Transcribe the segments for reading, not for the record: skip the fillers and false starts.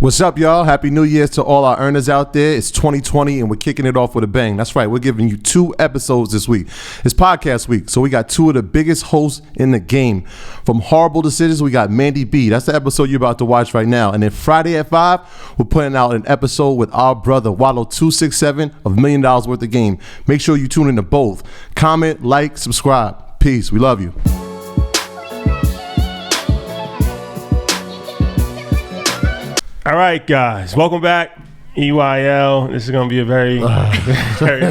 What's up, y'all? Happy New Year's to all our earners out there. It's 2020 and we're kicking it off with a bang. That's right. We're giving you 2 episodes this week. It's podcast week, so we got 2 of the biggest hosts in the game. From Whoreible Decisions, we got Mandii B. That's the episode you're about to watch right now. And then Friday at 5, we're putting out an episode with our brother, Wallow267 of $1 Million Worth of Game. Make sure you tune into both. Comment, like, subscribe. Peace. We love you. All right, guys, welcome back. EYL. This is going to be a very, very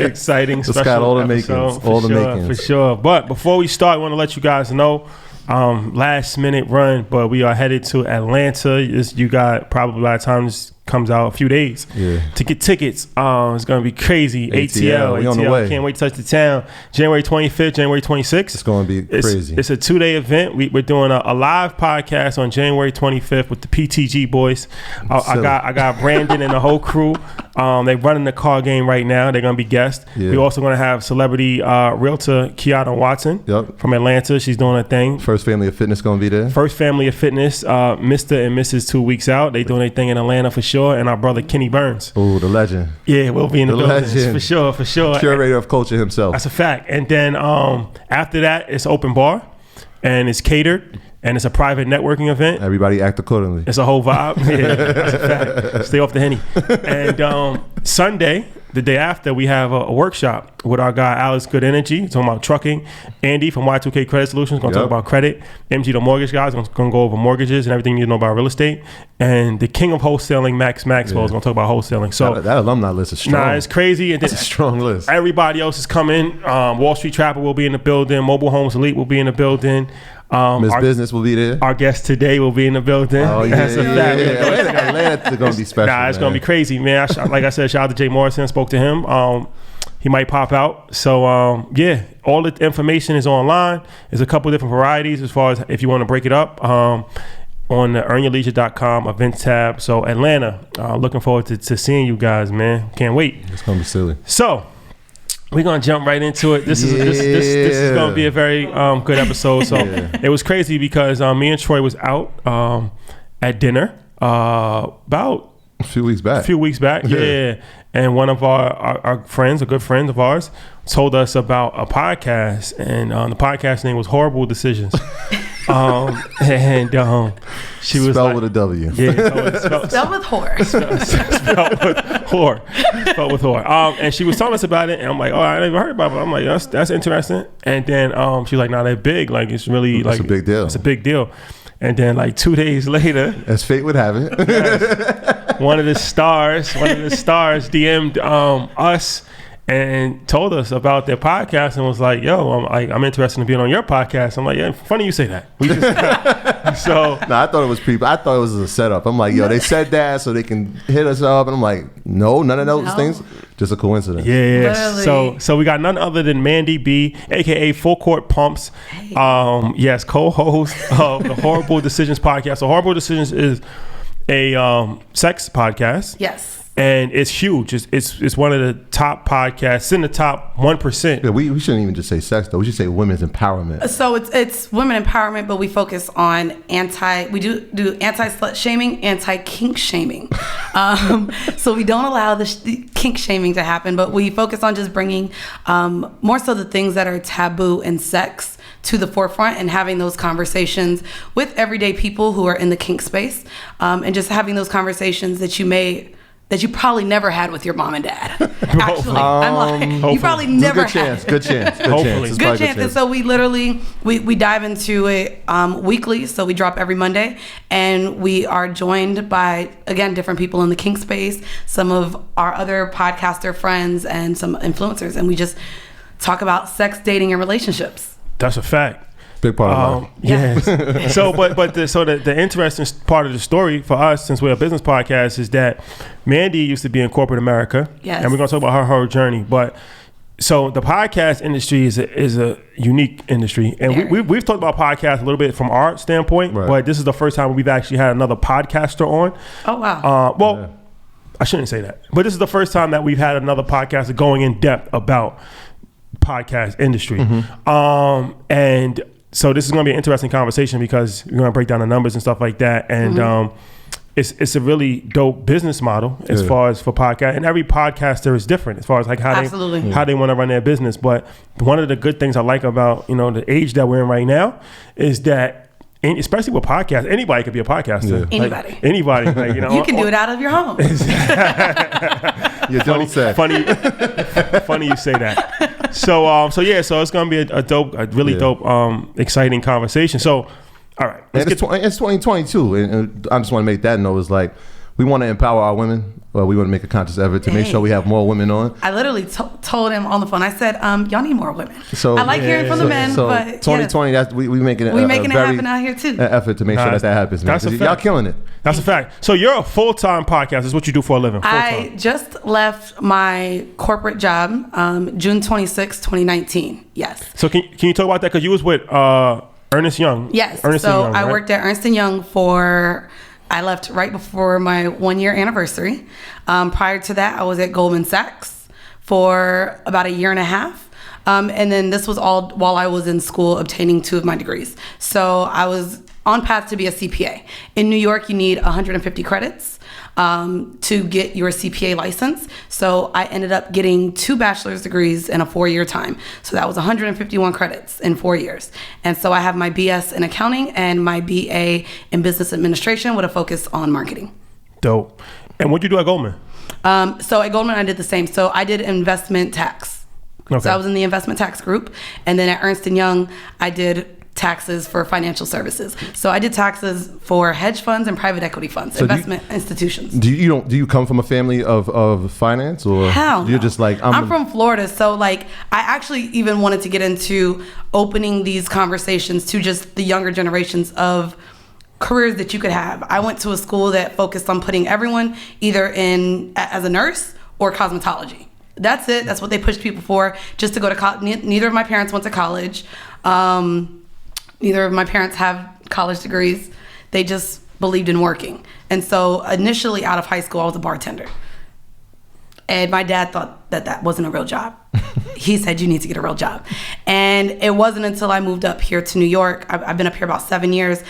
exciting It's special got all the episode. makings. All the makings. For sure. But before we start, I want to let you guys know, last minute run, but we are headed to Atlanta. You got probably by the time this comes out a few days to get tickets. It's going to be crazy. ATL. We on the way. Can't wait to touch the town. January 25th, January 26th. It's going to be crazy. It's a 2-day event. We're doing a live podcast on January 25th with the PTG boys. I got Brandon and the whole crew. They're running the car game right now. They're going to be guests. Yeah. We're also going to have celebrity realtor Kiana Watson from Atlanta. She's doing her thing. First Family of Fitness going to be there. First Family of Fitness. Mr. and Mrs. 2 weeks out. They doing their thing in Atlanta for sure. And our brother Kenny Burns. Oh, the legend. Yeah, we'll be in the building. For sure. Curator of culture himself. That's a fact. And then after that, it's open bar. And it's catered. And it's a private networking event. Everybody act accordingly. It's a whole vibe. Yeah, that's a fact. Stay off the Henny. And Sunday, the day after, we have a workshop with our guy, Alex Good Energy, talking about trucking. Andy from Y2K Credit Solutions, going to talk about credit. MG, the mortgage guy, is going to go over mortgages and everything you need to know about real estate. And the king of wholesaling, Max Maxwell, is going to talk about wholesaling. So that alumni list is strong. Nah, it's crazy. And that's a strong list. Everybody else is coming. Wall Street Trapper will be in the building. Mobile Homes Elite will be in the building. Miss Business will be there. Our guest today will be in the building. Oh, yeah. That's a fact. Atlanta's going to be special. Nah, it's going to be crazy, man. Like I said, shout out to Jay Morrison. Spoke to him. He might pop out. So, all the information is online. There's a couple different varieties as far as if you want to break it up. On the earnyourleisure.com events tab. So, Atlanta, looking forward to seeing you guys, man. Can't wait. It's going to be silly. So, we're going to jump right into it. This is going to be a very good episode. So it was crazy because me and Troy was out at dinner about a few weeks back. Yeah. And one of our friends, a good friend of ours, told us about a podcast. And the podcast name was Whoreible Decisions. She was spelled like, with a W. Yeah, spelled with whore. Spelled with whore. And she was telling us about it, and I'm like, oh, I never heard about it. I'm like, that's interesting. And then she's like, nah, they're big. Like, it's really like a big deal. It's a big deal. And then like 2 days later, as fate would have it, yes, one of the stars DM'd us and told us about their podcast and was like, yo, I'm interested in being on your podcast. I'm like, yeah, funny you say that. We just so no, I thought it was I thought it was a setup. I'm like, yo, they said that so they can hit us up, and I'm like, no, none of those things, just a coincidence. Yeah. So we got none other than Mandii B, aka Full Court Pumps. Yes, co-host of the Whoreible Decisions Podcast. So Whoreible Decisions is a sex podcast. Yes. And it's huge. It's one of the top podcasts. It's in the top 1%. Yeah, we shouldn't even just say sex though. We should say women's empowerment. So it's women empowerment, but we focus on we do anti-slut shaming, anti-kink shaming. So we don't allow the kink shaming to happen, but we focus on just bringing more so the things that are taboo in sex to the forefront and having those conversations with everyday people who are in the kink space, and just having those conversations that you probably never had with your mom and dad. Actually, I'm like, you probably never had. Good chance. Good chance. And so we literally, we dive into it weekly. So we drop every Monday, and we are joined by, again, different people in the kink space, some of our other podcaster friends and some influencers. And we just talk about sex, dating, and relationships. That's a fact. Big part of life. Yes. So the interesting part of the story for us, since we're a business podcast, is that Mandii used to be in corporate America. Yes. And we're going to talk about her journey. But so the podcast industry is a unique industry. And we've talked about podcasts a little bit from our standpoint, but this is the first time we've actually had another podcaster on. Oh, wow. I shouldn't say that. But this is the first time that we've had another podcaster going in depth about podcast industry. Mm-hmm. And so this is going to be an interesting conversation because we're going to break down the numbers and stuff like that. And it's a really dope business model as far as for podcast, and every podcaster is different as far as like how they want to run their business. But one of the good things I like about the age that we're in right now is that, and especially with podcasts, anybody could be a podcaster. Yeah. Anybody, like, you can do it out of your home. You don't say. Funny you say that. So it's gonna be a really dope, exciting conversation. So. All right. It's 2022, and I just want to make that note. Is like we want to empower our women. Well, we want to make a conscious effort to make sure we have more women on. I literally told him on the phone. I said, "Y'all need more women." So I like hearing from the men. So but 2020, that's we making it. We making it happen out here too. An effort to make sure that happens. Man. That's a fact. Y'all killing it. That's a fact. So you're a full-time podcaster. This is what you do for a living. I just left my corporate job June 26, 2019. Yes. So can you talk about that? Because you was with Ernst & Young. Yes. Ernst & So Young, I worked at Ernst & Young I left right before my 1-year anniversary. Prior to that, I was at Goldman Sachs for about 1.5 years. And then this was all while I was in school obtaining 2 of my degrees. So I was on path to be a CPA. In New York, you need 150 credits to get your CPA license. So I ended up getting 2 bachelor's degrees in a 4-year time. So that was 151 credits in 4 years. And so I have my BS in accounting and my BA in business administration with a focus on marketing. Dope. And what'd you do at Goldman? So at Goldman, I did the same. So I did investment tax. Okay. So I was in the investment tax group. And then at Ernst & Young, I did taxes for financial services. So I did taxes for hedge funds and private equity funds, so investment institutions. Do you come from a family of finance, or Hell no. You're just like I'm from Florida, so like I actually even wanted to get into opening these conversations to just the younger generations of careers that you could have. I went to a school that focused on putting everyone either in as a nurse or cosmetology. That's it. That's what they pushed people for, just to go to college. Neither of my parents went to college. Neither of my parents have college degrees. They just believed in working. And so initially out of high school, I was a bartender. And my dad thought that wasn't a real job. He said, you need to get a real job. And it wasn't until I moved up here to New York. I've been up here about 7 years.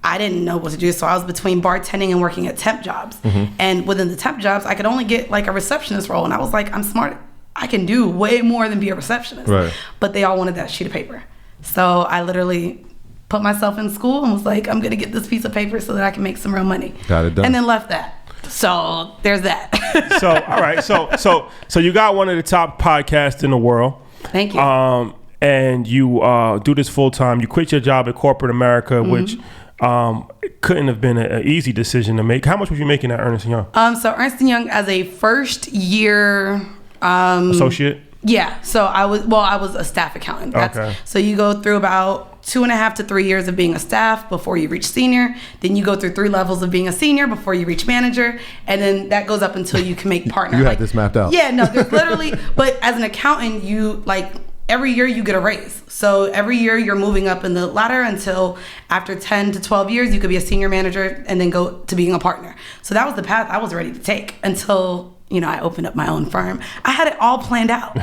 I didn't know what to do. So I was between bartending and working at temp jobs. Mm-hmm. And within the temp jobs, I could only get like a receptionist role. And I was like, I'm smart. I can do way more than be a receptionist. Right. But they all wanted that sheet of paper. So I literally put myself in school and was like, I'm going to get this piece of paper so that I can make some real money. Got it done. And then left that. So there's that. So, all right. So you got one of the top podcasts in the world. Thank you. And you do this full time. You quit your job at corporate America, mm-hmm. which couldn't have been an easy decision to make. How much were you making at Ernst & Young? So Ernst & Young as a first year associate? Yeah. So I was a staff accountant. Okay. So you go through about 2.5 to 3 years of being a staff before you reach senior. Then you go through 3 levels of being a senior before you reach manager. And then that goes up until you can make partner. You had this mapped out. Yeah, no, there's literally, but as an accountant, you like, every year you get a raise. So every year you're moving up in the ladder until after 10 to 12 years, you could be a senior manager and then go to being a partner. So that was the path I was ready to take until, I opened up my own firm. I had it all planned out.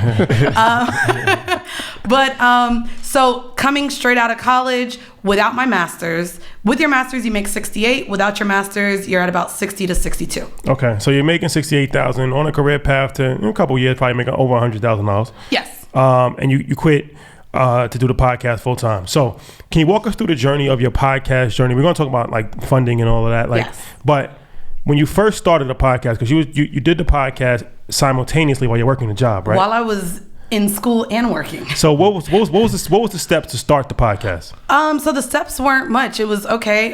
So coming straight out of college without my master's, with your master's, you make 68. Without your master's, you're at about 60 to 62. Okay. So you're making $68,000 on a career path to, in a couple of years, probably making over $100,000. Yes. And you quit to do the podcast full time. So can you walk us through the journey of your podcast journey? We're going to talk about like funding and all of that. Yes. But when you first started the podcast, because you did the podcast simultaneously while you're working the job, right? While I was in school and working. So what was the steps to start the podcast? So the steps weren't much. It was okay.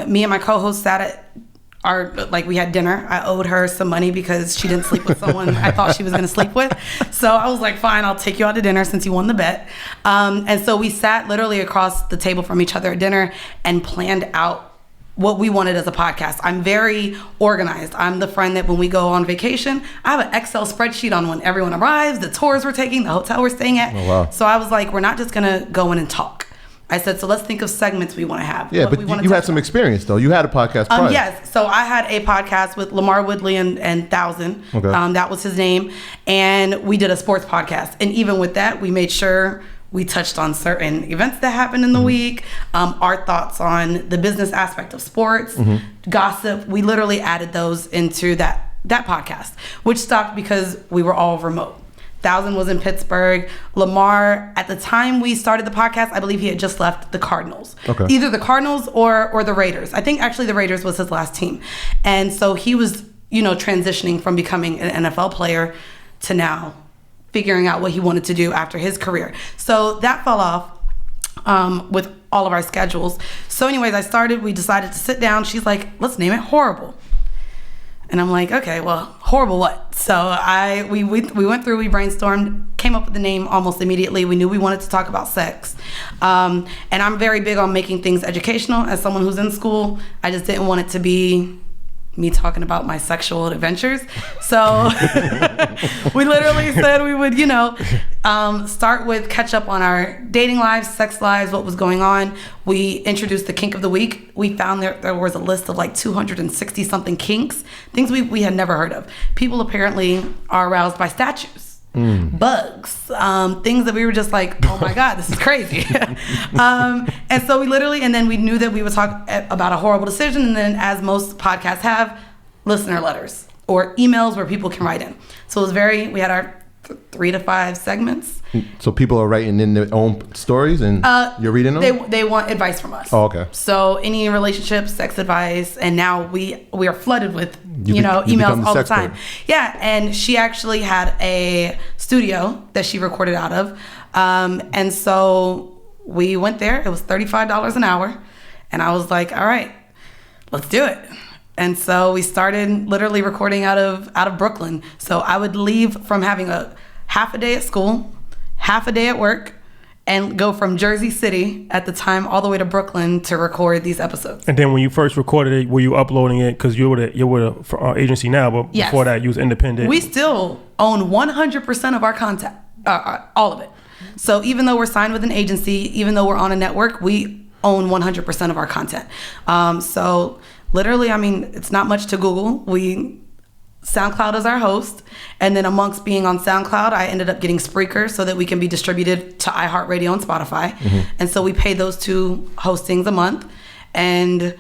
Me and my co-host sat at we had dinner. I owed her some money because she didn't sleep with someone I thought she was going to sleep with. So I was like, fine, I'll take you out to dinner since you won the bet. And so we sat literally across the table from each other at dinner and planned out what we wanted as a podcast. I'm very organized. I'm the friend that when we go on vacation, I have an Excel spreadsheet on when everyone arrives, the tours we're taking, the hotel we're staying at. Oh, wow. So I was like, we're not just going to go in and talk. I said, so let's think of segments we want to have. Yeah, but you had some experience, though. You had a podcast prior. Yes. So I had a podcast with Lamar Woodley and Thousand. Okay. That was his name. And we did a sports podcast. And even with that, we made sure We touched on certain events that happened in the week, our thoughts on the business aspect of sports, gossip. We literally added those into that podcast, which stopped because we were all remote. Thousand was in Pittsburgh. Lamar, at the time we started the podcast, I believe he had just left the Cardinals. Okay. Either the Cardinals or the Raiders. I think actually the Raiders was his last team. And so he was, transitioning from becoming an NFL player to now figuring out what he wanted to do after his career. So that fell off with all of our schedules. So anyways, we decided to sit down. She's like, let's name it Whoreible. And I'm like, okay, well, horrible what? So we went through, we brainstormed, came up with the name almost immediately. We knew we wanted to talk about sex. And I'm very big on making things educational. As someone who's in school, I just didn't want it to be me talking about my sexual adventures. So we literally said we would, start with catch up on our dating lives, sex lives, what was going on. We introduced the kink of the week. We found there was a list of like 260 something kinks, things we had never heard of. People apparently are aroused by statues. Bugs, things that we were just like, oh my God, this is crazy. And so and then we knew that we would talk about a horrible decision. And then, as most podcasts have, listener letters or emails where people can write in. So it was we had our 3 to 5 segments. So people are writing in their own stories and you're reading them? They want advice from us. Oh, okay. So any relationship, sex advice, and now we are flooded with emails all the time. Yeah, and she actually had a studio that she recorded out of. And so we went there. It was $35 an hour. And I was like, all right, let's do it. And so we started literally recording out of Brooklyn. So I would leave from having a half a day at school, half a day at work, and go from Jersey City at the time all the way to Brooklyn to record these episodes. And then when you first recorded it, were you uploading it because you're with an agency now, but yes. Before that you was independent? We still own 100% of our content, all of it. So even though we're signed with an agency, even though we're on a network, we own 100% of our content. So literally, it's not much to Google. SoundCloud is our host. And then amongst being on SoundCloud, I ended up getting Spreaker so that we can be distributed to iHeartRadio and Spotify. And so we pay those 2 hostings a month. And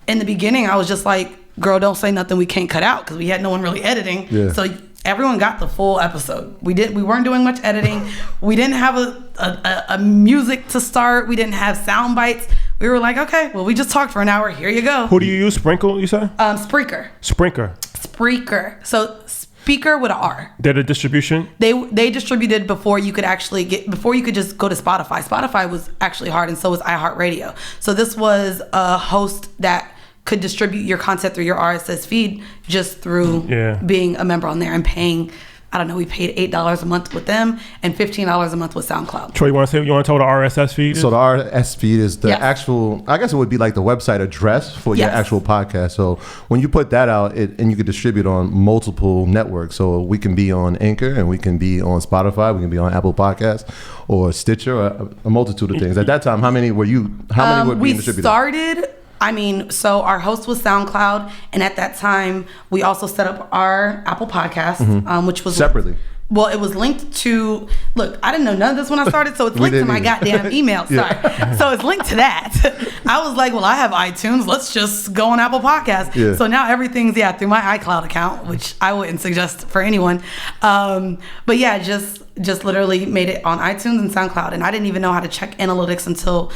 in the beginning, I was just like, girl, don't say nothing we can't cut out, because we had no one really editing. Yeah. So everyone got the full episode. We weren't doing much editing. We didn't have a music to start. We didn't have sound bites. We were like, okay, well, we just talked for an hour. Here you go. Who do you use? Sprinkle, you said? Spreaker. Spreaker. So speaker with an R. They're the distribution? They distributed before you could just go to Spotify. Spotify was actually hard, and so was iHeartRadio. So this was a host that could distribute your content through your RSS feed just through being a member on there and paying. I don't know, we paid $8 a month with them and $15 a month with SoundCloud. Troy, you want to tell what the RSS feed is? So the RSS feed is the actual, I guess it would be like the website address for your actual podcast. So when you put that out, and you can distribute on multiple networks. So we can be on Anchor, and we can be on Spotify, we can be on Apple Podcasts or Stitcher, or a multitude of things. At that time, how many were being distributed? We started... so our host was SoundCloud, and at that time, we also set up our Apple Podcast, which was separately. Well, it was linked to, look, I didn't know none of this when I started, so it's linked to my goddamn email. Sorry. So it's linked to that. I was like, well, I have iTunes. Let's just go on Apple Podcasts. Yeah. So now everything's, through my iCloud account, which I wouldn't suggest for anyone. But yeah, just literally made it on iTunes and SoundCloud. And I didn't even know how to check analytics until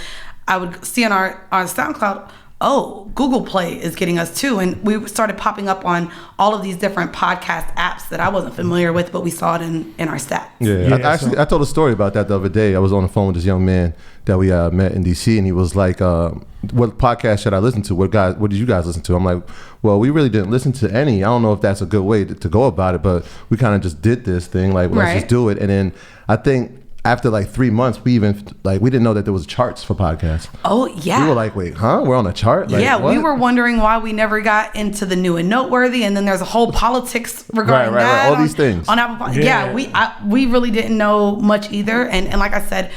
I would see on our SoundCloud, oh, Google Play is getting us too. And we started popping up on all of these different podcast apps that I wasn't familiar with, but we saw it in our stats. I told a story about that the other day. I was on the phone with this young man that we met in DC, and he was like, what podcast should I listen to? What did you guys listen to? I'm like, well, we really didn't listen to any. I don't know if that's a good way to go about it, but we kind of just did this thing, like, let's just do it. And then I think after like 3 months, we didn't know that there was charts for podcasts. Oh, yeah. We were like, wait, huh? We're on a chart? Like, what? We were wondering why we never got into the new and noteworthy. And then there's a whole politics regarding that. All these things. On Apple Podcasts. Yeah, we really didn't know much either. And like I said,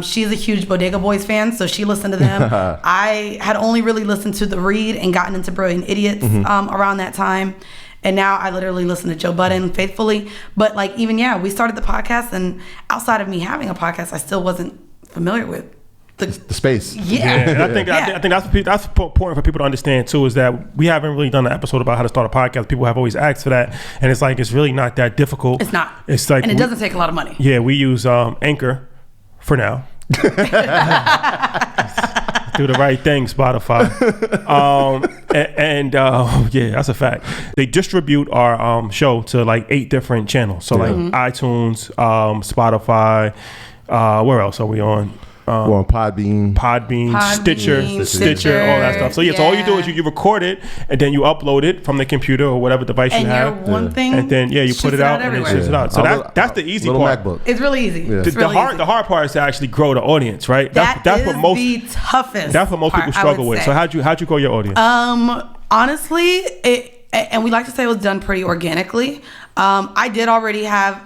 she's a huge Bodega Boys fan, so she listened to them. I had only really listened to The Read and gotten into Brilliant Idiots around that time. And now I literally listen to Joe Budden faithfully. But like, even, we started the podcast, and outside of me having a podcast, I still wasn't familiar with the space. And I think that's important for people to understand too, is that we haven't really done an episode about how to start a podcast. People have always asked for that, and it's like, it's really not that difficult. It's not. It's like, and it doesn't take a lot of money. Yeah, we use Anchor for now. Do the right thing, Spotify. Yeah, that's a fact. They distribute our show to like 8 different channels. So like iTunes, Spotify, where else are we on? We're on Podbean, Stitcher, all that stuff. So so all you do is you record it, and then you upload it from the computer or whatever device you have. Thing, and then you put it out and it shoots it out. So that's the easy part. MacBook. It's really easy. Yeah. The hard part is to actually grow the audience, right? That's what most the toughest. That's what most people struggle with. So how'd you grow your audience? Honestly, and we like to say it was done pretty organically. I did already have,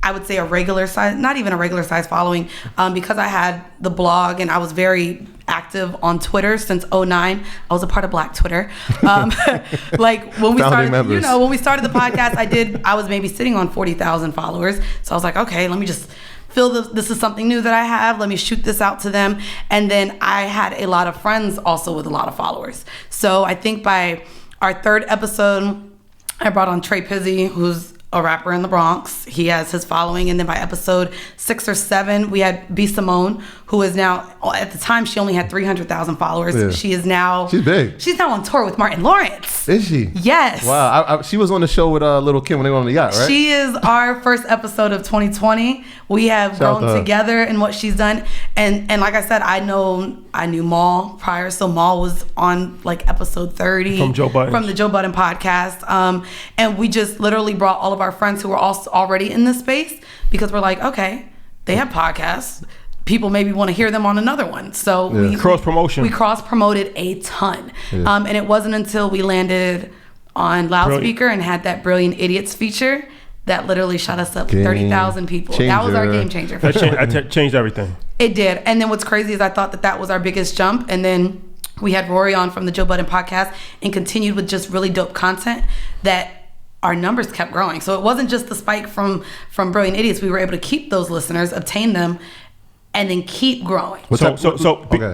I would say a regular size, not even a regular size following, because I had the blog and I was very active on Twitter since 2009. I was a part of Black Twitter. Like when we started, when we started the podcast, I was maybe sitting on 40,000 followers. So I was like, okay, let me just this is something new that I have. Let me shoot this out to them. And then I had a lot of friends also with a lot of followers. So I think by our 3rd episode, I brought on Trey Pizzy, who's a rapper in the Bronx. He has his following. And then by episode 6 or 7, we had B. Simone, who is now, at the time, she only had 300,000 followers. Yeah. She's big. She's now on tour with Martin Lawrence. Is she? Yes. Wow. She was on the show with Lil' Kim when they were on the yacht, right? She is our first episode of 2020. We have grown together in what she's done. And like I said, I knew Maul prior. So Maul was on like episode 30 from the Joe Budden podcast. And we just literally brought all of our friends who were also already in this space, because we're like, okay, they have podcasts. People maybe want to hear them on another one. So we cross-promotion. We cross-promoted a ton. Yeah. And it wasn't until we landed on Loudspeaker and had that Brilliant Idiots feature that literally shot us up 30,000 people. That was our game changer. That changed everything. It did. And then what's crazy is I thought that was our biggest jump. And then we had Rory on from the Joe Budden podcast and continued with just really dope content that our numbers kept growing. So it wasn't just the spike from Brilliant Idiots. We were able to keep those listeners, obtain them, and then keep growing.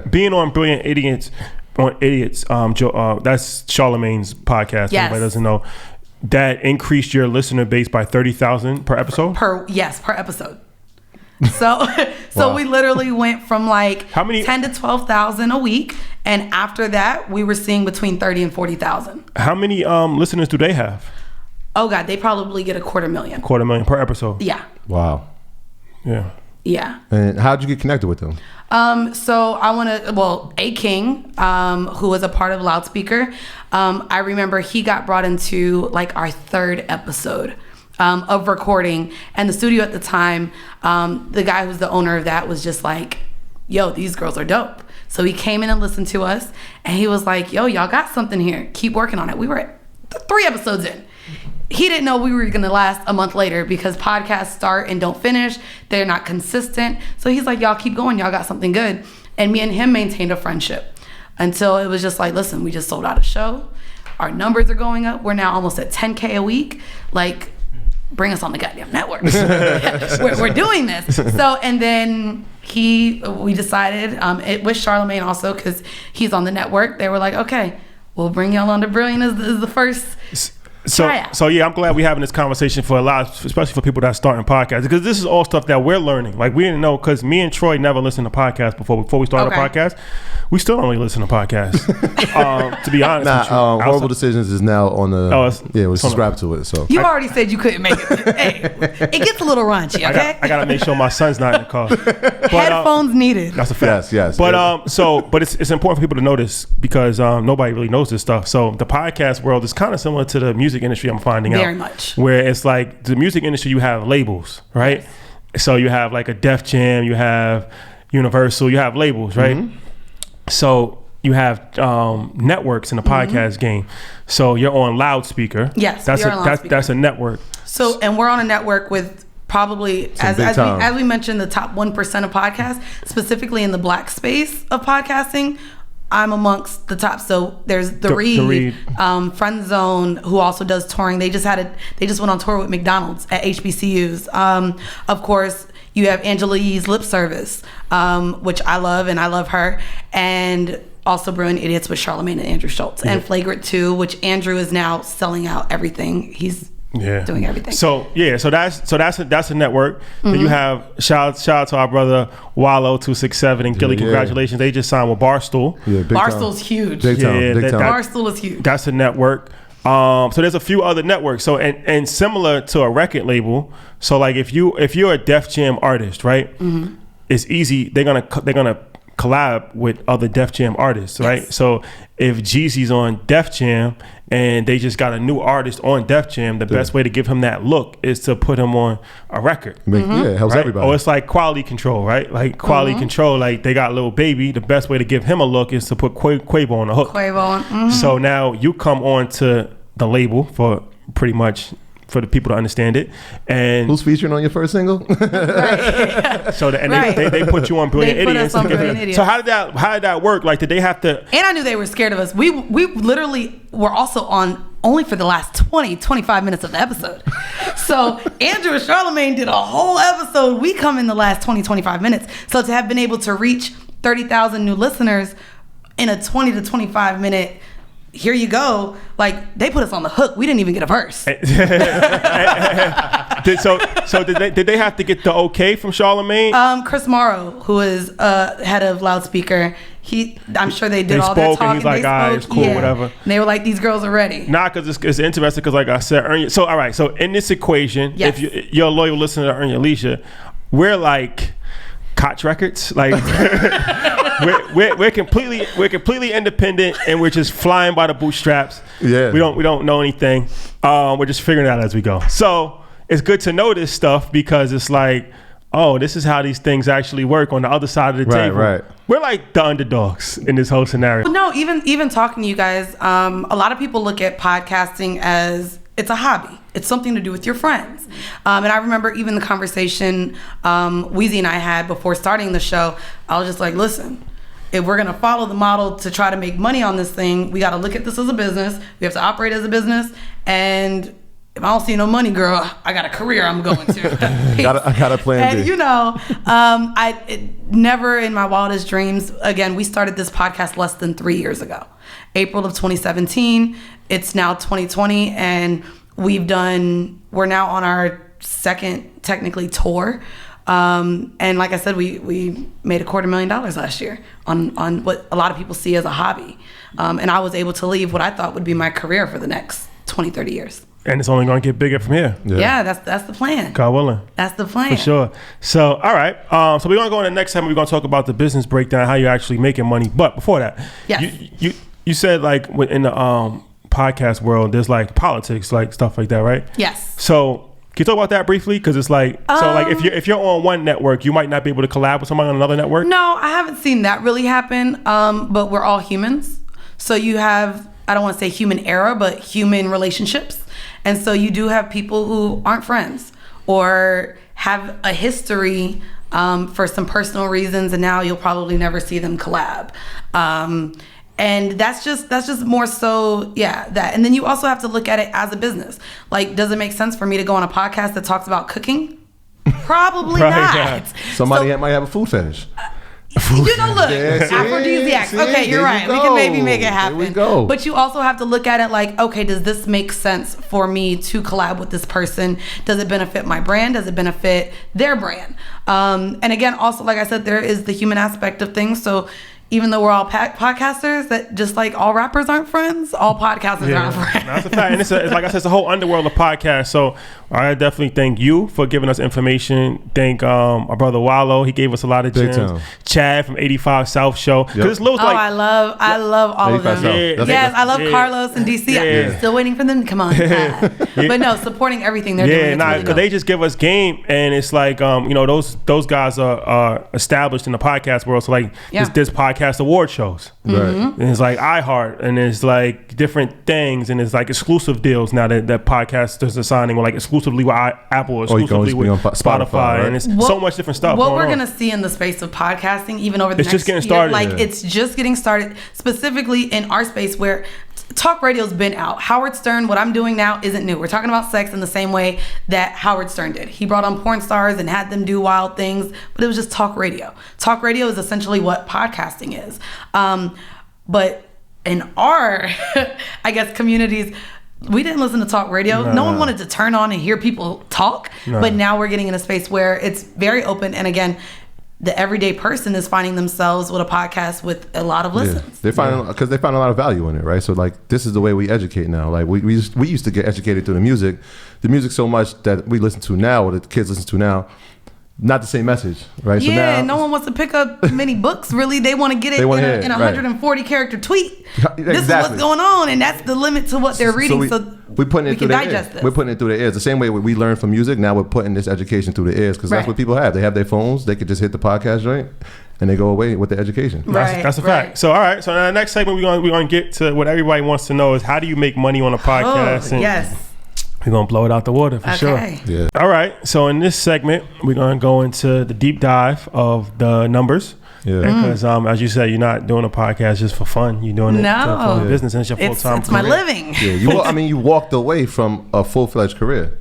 Being on Brilliant Idiots, that's Charlemagne's podcast. Yes. Everybody doesn't know. That increased your listener base by 30,000 per episode? Per episode. So wow. We literally went from like 10 to 12,000 a week, and after that we were seeing between 30 and 40,000. How many listeners do they have? Oh God, they probably get 250,000. 250,000 per episode. Yeah. Wow. Yeah. Yeah. And how'd you get connected with them? So I want to, A King, who was a part of Loudspeaker. I remember he got brought into like our 3rd episode of recording, and the studio at the time, the guy who's the owner of that was just like, yo, these girls are dope. So he came in and listened to us, and he was like, yo, y'all got something here. Keep working on it. We were 3 episodes in. He didn't know we were going to last a month later, because podcasts start and don't finish. They're not consistent. So he's like, y'all keep going. Y'all got something good. And me and him maintained a friendship until it was just like, listen, we just sold out a show. Our numbers are going up. We're now almost at 10K a week. Like, bring us on the goddamn network. we're doing this. So, and then we decided, with Charlemagne also, because he's on the network, they were like, okay, we'll bring y'all on to Brilliant as the first. So yeah, I'm glad we're having this conversation for a lot, especially for people that are starting podcasts, because this is all stuff that we're learning. Like, we didn't know, because me and Troy never listened to podcasts before we started a podcast. We still only listen to podcasts. To be honest, Whoreible Decisions is now on the. We subscribe to it. So you already said you couldn't make it. Hey, it gets a little raunchy. Okay, I gotta make sure my son's not in the car. But, headphones needed. That's a fact. Yes. But but it's important for people to know this, because nobody really knows this stuff. So the podcast world is kind of similar to the music industry. I'm finding out very much, where it's like the music industry, you have labels, right? Yes. So you have like a Def Jam, you have Universal, you have labels, right? Mm-hmm. So you have networks in the podcast game. So you're on Loudspeaker. Yes, that's a network. So, and we're on a network with probably, as we mentioned, the top 1% of podcasts, specifically in the Black space of podcasting. I'm amongst the top. So there's the Reed. Friend Zone, who also does touring. They just went on tour with McDonald's at HBCUs. Of course, you have Angela Yee's Lip Service, which I love, and I love her. And also Brilliant Idiots with Charlemagne and Andrew Schultz. And Flagrant 2, which Andrew is now selling out everything. He's doing everything. So that's a network. Then you have shout out to our brother Wallow 267 and Gilly. Congratulations, they just signed with Barstool. Yeah, Barstool's huge. Big time. Barstool is huge. That's a network. So there's a few other networks. So and similar to a record label. So like if you're a Def Jam artist, right? It's easy. They're gonna collab with other Def Jam artists, right? Yes. So if Jeezy's on Def Jam and they just got a new artist on Def Jam, the best way to give him that look is to put him on a record. Yeah, it helps everybody. Or it's like quality control, right? Like quality control, like they got Lil Baby. The best way to give him a look is to put Quavo on the hook. So now you come on to the label for pretty much for the people to understand it. And who's featuring on your first single? So they put you on Brilliant Idiots. So how did that work? Like, did they have to? And I knew they were scared of us. We literally were also on only for the last 25 minutes of the episode. So Andrew and Charlemagne did a whole episode. We come in the last 25 minutes. So to have been able to reach 30,000 new listeners in a 20 to 25 minute, here you go, like they put us on the hook. We didn't even get a verse. So did they have to get the okay from Charlemagne? Chris Morrow, who is head of Loudspeaker, I'm sure they did all their talking. He's like, all right, it's cool, whatever. And they were like, these girls are ready. Nah, because it's interesting because like I said, so all right, so in this equation, if you're a loyal listener to Earn Your Leisure, we're like Koch Records, like we're completely independent and we're just flying by the bootstraps. Yeah, we don't know anything. We're just figuring it out as we go. So it's good to know this stuff because it's like, oh, this is how these things actually work on the other side of the table. Right. We're like the underdogs in this whole scenario. Well, no, even talking to you guys, a lot of people look at podcasting as it's a hobby. It's something to do with your friends. And I remember even the conversation Weezy and I had before starting the show. I was just like, listen, if we're going to follow the model to try to make money on this thing, we got to look at this as a business. We have to operate as a business. And if I don't see no money, girl, I got a career I'm going to. I got a plan B. And you know, I never in my wildest dreams, again, we started this podcast less than 3 years ago. April of 2017. It's now 2020 and we're now on our second technically tour. And like I said, we made $250,000 last year on what a lot of people see as a hobby. And I was able to leave what I thought would be my career for the next 20, 30 years. And it's only going to get bigger from here. Yeah, that's the plan. God willing. That's the plan. For sure. So, all right. So we're going to go in the next time. We're going to talk about the business breakdown, how you're actually making money. But before that, you said like in the podcast world, there's like politics, like stuff like that, right? Yes. So can you talk about that briefly? Because it's like, so like if you're on one network, you might not be able to collab with somebody on another network. No, I haven't seen that really happen. But we're all humans. So you have, I don't want to say human error, but human relationships. And so you do have people who aren't friends or have a history for some personal reasons, and now you'll probably never see them collab. And that's just more so, that. And then you also have to look at it as a business. Like, does it make sense for me to go on a podcast that talks about cooking? Probably not. Yeah. Somebody might have a food fetish. You know, look, aphrodisiacs. Okay, you're right. We can maybe make it happen. There we go. But you also have to look at it like, okay, does this make sense for me to collab with this person? Does it benefit my brand? Does it benefit their brand? And again, also, like I said, there is the human aspect of things. So even though we're all podcasters, that just like all rappers aren't friends, all podcasters aren't friends. That's a fact. And it's like I said, it's a whole underworld of podcasts. So I definitely thank you for giving us information. Thank our brother Wallow. He gave us a lot of gems. Chad from 85 South Show. Yep. I love all of them. Yes, I love Carlos and DC. Yeah. I'm still waiting for them to come on. But no, supporting everything they're doing. Yeah, because they just give us game, and it's like those guys are established in the podcast world. So like this podcast podcast award shows. Right. And it's like iHeart, and it's like different things, and it's like exclusive deals now that podcasters are signing, like exclusively with Apple, exclusively with Spotify, right? and it's so much different stuff. What we're going to see in the space of podcasting, even over the it's next just getting year, started. like it's just getting started, specifically in our space where talk radio's been out. Howard Stern, what I'm doing now isn't new. We're talking about sex in the same way that Howard Stern did. He brought on porn stars and had them do wild things, but it was just talk radio. Talk radio is essentially what podcasting is. But in our, I guess, communities, we didn't listen to talk radio. No one wanted to turn on and hear people talk. But now we're getting in a space where it's very open. And again, the everyday person is finding themselves with a podcast with a lot of listens. Yeah. They find because they find a lot of value in it, right? So like this is the way we educate now. Like we used to get educated through the music so much that we listen to now, or the kids listen to now. Not the same message, right? Yeah, so now, no one wants to pick up many books, really. They want to get it in a 140 character tweet. This is what's going on, and that's the limit to what they're reading. So we're putting it through their ears. We're putting it through their ears. The same way we learn from music, now we're putting this education through their ears, because that's what people have. They have their phones. They could just hit the podcast joint, and they go away with the education. That's a fact. So all right. So in the next segment, we're going to get to what everybody wants to know is how do you make money on a podcast? Yes. We're going to blow it out the water for sure. Yeah. All right. So in this segment, we're going to go into the deep dive of the numbers. Yeah. Because as you said, you're not doing a podcast just for fun. You're doing it for business, and it's your full-time It's my living. Yeah. You walked away from a full-fledged career.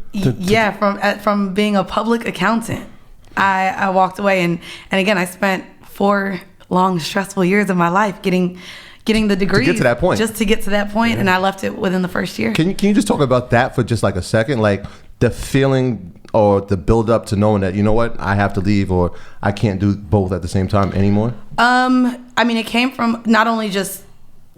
From being a public accountant. I walked away, and again, I spent 4 long, stressful years of my life getting the degree to get to that point. Just to get to that point, and I left it within the first year. Can you just talk about that for just like a second? Like the feeling or the build up to knowing that, you know what, I have to leave, or I can't do both at the same time anymore? It came from not only just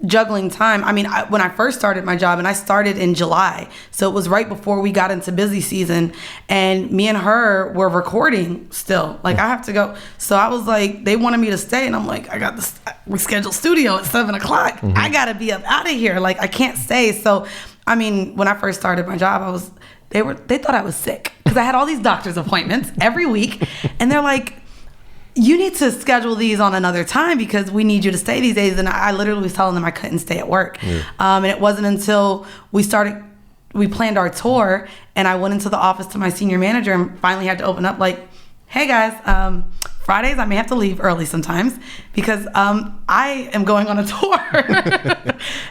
juggling time. When I first started my job, and I started in July, so it was right before we got into busy season, and me and her were recording still. Like I have to go. So I was like, they wanted me to stay, and I'm like, I got this rescheduled studio at 7:00. Mm-hmm. I gotta be up out of here. Like I can't stay. So, when I first started my job, they thought I was sick because I had all these doctor's appointments every week, and they're like, you need to schedule these on another time because we need you to stay these days. And I literally was telling them I couldn't stay at work. Yeah. And it wasn't until we planned our tour, and I went into the office to my senior manager and finally had to open up like, hey guys, Fridays I may have to leave early sometimes because I am going on a tour.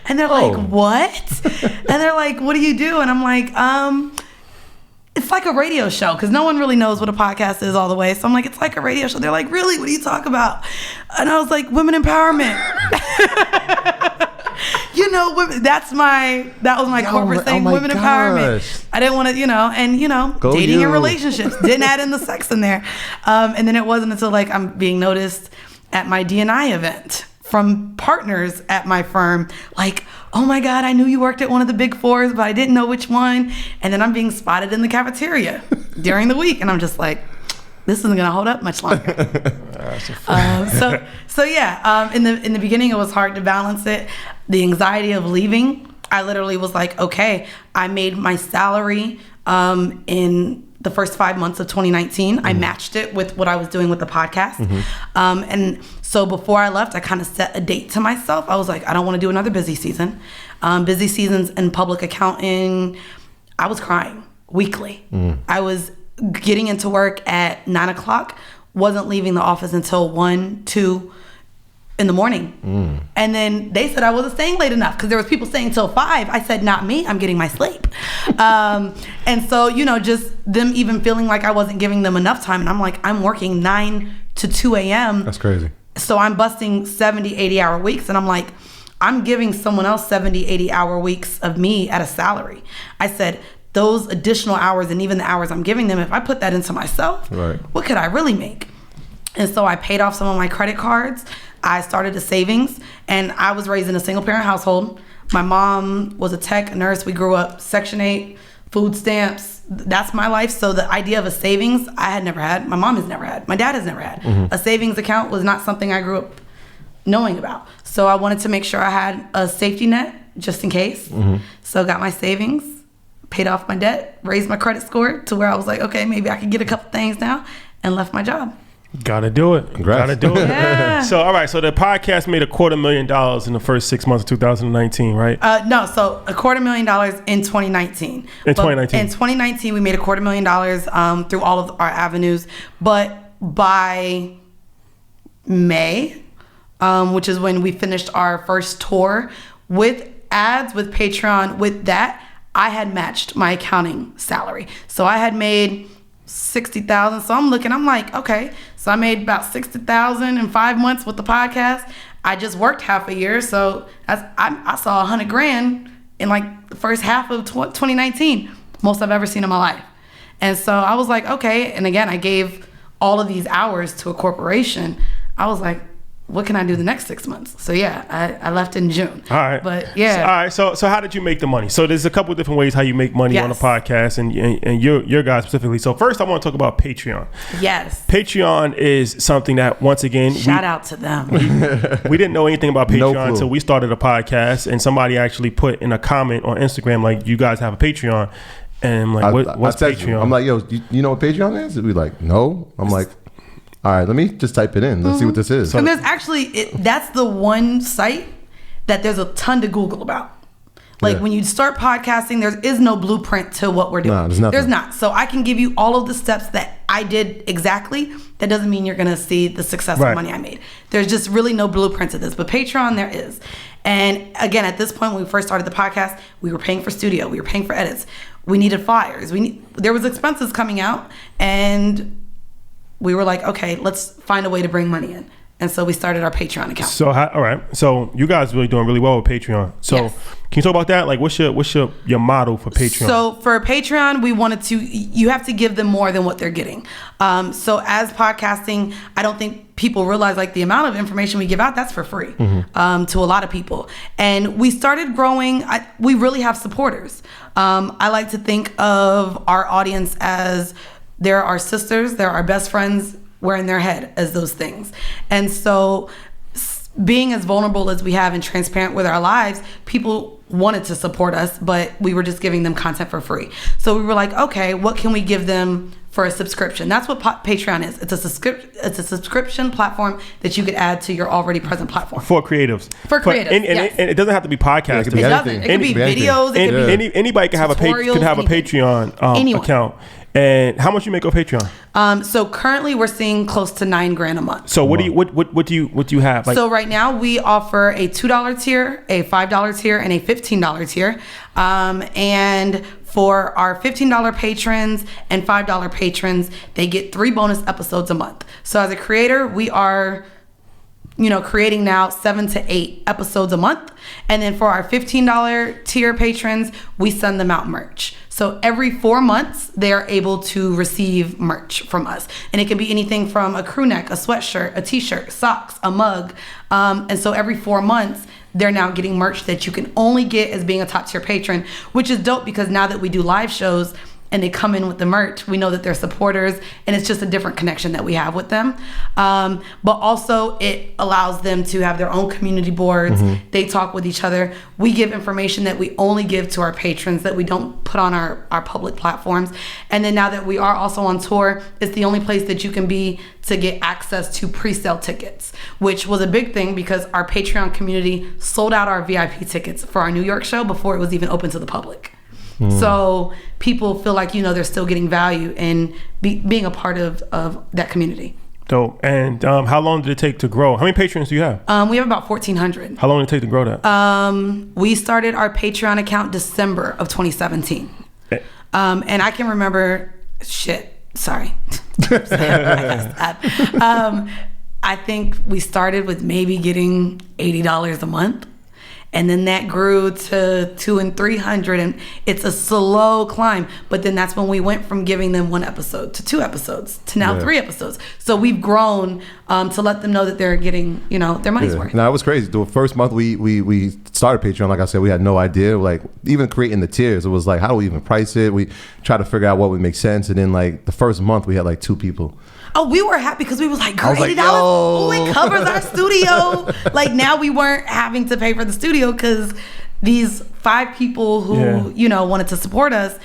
And they're like, what? And they're like, what do you do? And I'm like, it's like a radio show, because no one really knows what a podcast is all the way. So I'm like, it's like a radio show. They're like, really? What do you talk about? And I was like, women empowerment. Women. That was my corporate thing. Women empowerment. I didn't want to, dating and relationships. Didn't add in the sex in there. And then it wasn't until like I'm being noticed at my D&I event from partners at my firm, like, oh my God, I knew you worked at one of the big 4s, but I didn't know which one. And then I'm being spotted in the cafeteria during the week. And I'm just like, this isn't gonna hold up much longer. In the beginning, it was hard to balance it. The anxiety of leaving, I literally was like, okay, I made my salary in the first 5 months of 2019. Mm-hmm. I matched it with what I was doing with the podcast. Mm-hmm. And so before I left, I kind of set a date to myself. I was like, I don't want to do another busy season. Busy seasons in public accounting, I was crying weekly. Mm. I was getting into work at 9:00, wasn't leaving the office until 1, 2 in the morning. Mm. And then they said I wasn't staying late enough because there was people staying till 5. I said, not me, I'm getting my sleep. And so, just them even feeling like I wasn't giving them enough time. And I'm like, I'm working 9 to 2 a.m. That's crazy. So I'm busting 70, 80 hour weeks. And I'm like, I'm giving someone else 70, 80 hour weeks of me at a salary. I said, those additional hours and even the hours I'm giving them, if I put that into myself, what could I really make? And so I paid off some of my credit cards. I started a savings, and I was raised in a single parent household. My mom was a tech nurse. We grew up Section 8, food stamps. That's my life. So the idea of a savings, I had never had. My mom has never had. My dad has never had. Mm-hmm. A savings account was not something I grew up knowing about. So I wanted to make sure I had a safety net just in case. Mm-hmm. So got my savings, paid off my debt, raised my credit score to where I was like, okay, maybe I could get a couple things now, and left my job. Gotta do it. Congrats. Gotta do it. Yeah. So, all right. So the podcast made $250,000 in the first 6 months of 2019, right? No, so $250,000 in 2019. In 2019. In 2019, we made $250,000 through all of our avenues. But by May, which is when we finished our first tour, with ads, with Patreon, with that, I had matched my accounting salary. So I had made $60,000. So I'm like, okay. So I made about $60,000 in 5 months with the podcast. I just worked half a year. So I saw $100,000 in like the first half of 2019, most I've ever seen in my life. And so I was like, okay. And again, I gave all of these hours to a corporation. I was like, what can I do the next 6 months? So yeah, I left in June. All right. But yeah. All right. So how did you make the money? So there's a couple of different ways how you make money on a podcast and your guys specifically. So first I want to talk about Patreon. Yes. Patreon is something that, once again, shout out to them. We didn't know anything about Patreon No until we started a podcast, and somebody actually put in a comment on Instagram, like, you guys have a Patreon. And I'm like, what's Patreon? I'm like, yo, you know what Patreon is? We like, no. I'm like, all right, let me just type it in. Let's see what this is. And there's actually, that's the one site that there's a ton to Google about. Like when you start podcasting, there is no blueprint to what we're doing. No, there's nothing. There's not. So I can give you all of the steps that I did exactly. That doesn't mean you're going to see the success of money I made. There's just really no blueprint to this. But Patreon, there is. And again, at this point, when we first started the podcast, we were paying for studio. We were paying for edits. We needed flyers. There was expenses coming out. And we were like, okay, let's find a way to bring money in. And so we started our Patreon account. So, all right. So you guys really doing really well with Patreon. So Yes. Can you talk about that? Like, what's your model for Patreon? So for Patreon, we wanted to, you have to give them more than what they're getting. So as podcasting, I don't think people realize like the amount of information we give out, that's for free to a lot of people. And we started growing. We really have supporters. I like to think of our audience as they're our sisters, they're our best friends, wearing their head as those things. And so being as vulnerable as we have and transparent with our lives, people wanted to support us, but we were just giving them content for free. So we were like, okay, what can we give them for a subscription? That's what Patreon is. It's a subscription platform that you could add to your already present platform. For creatives. And it doesn't have to be podcasting. It could be anything. It could be videos. It could be anybody can have a Patreon account. And how much you make on Patreon? So currently we're seeing close to $9,000 a month. So what do you have? Like, so right now we offer a $2 tier, a $5 tier, and a $15 tier. And for our $15 patrons and $5 patrons, they get 3 bonus episodes a month. So as a creator, we are creating now 7 to 8 episodes a month. And then for our $15 tier patrons, we send them out merch. So every 4 months, they are able to receive merch from us. And it can be anything from a crew neck, a sweatshirt, a t-shirt, socks, a mug. And so every 4 months, they're now getting merch that you can only get as being a top tier patron, which is dope because now that we do live shows, and they come in with the merch, we know that they're supporters, and it's just a different connection that we have with them. But also it allows them to have their own community boards. They talk with each other. We give information that we only give to our patrons that we don't put on our public platforms. And then now that we are also on tour, it's the only place that you can be to get access to pre-sale tickets, which was a big thing because our Patreon community sold out our VIP tickets for our New York show before it was even open to the public. So people feel like, they're still getting value in being a part of that community. Dope. And how long did it take to grow? How many patrons do you have? We have about 1,400. How long did it take to grow that? We started our Patreon account December of 2017. And I can remember, sorry. I think we started with maybe getting $80 a month. And then that grew to $200 and $300, and it's a slow climb. But then that's when we went from giving them 1 episode to 2 episodes to now 3 episodes. So we've grown to let them know that they're getting, their money's worth. No, it was crazy. The first month we started Patreon, like I said, we had no idea. Like even creating the tiers, it was like, how do we even price it? We tried to figure out what would make sense, and then like the first month we had like 2 people. Oh, we were happy because we was like, $80. It covers our studio. Like now we weren't having to pay for the studio because these 5 people who, wanted to support us,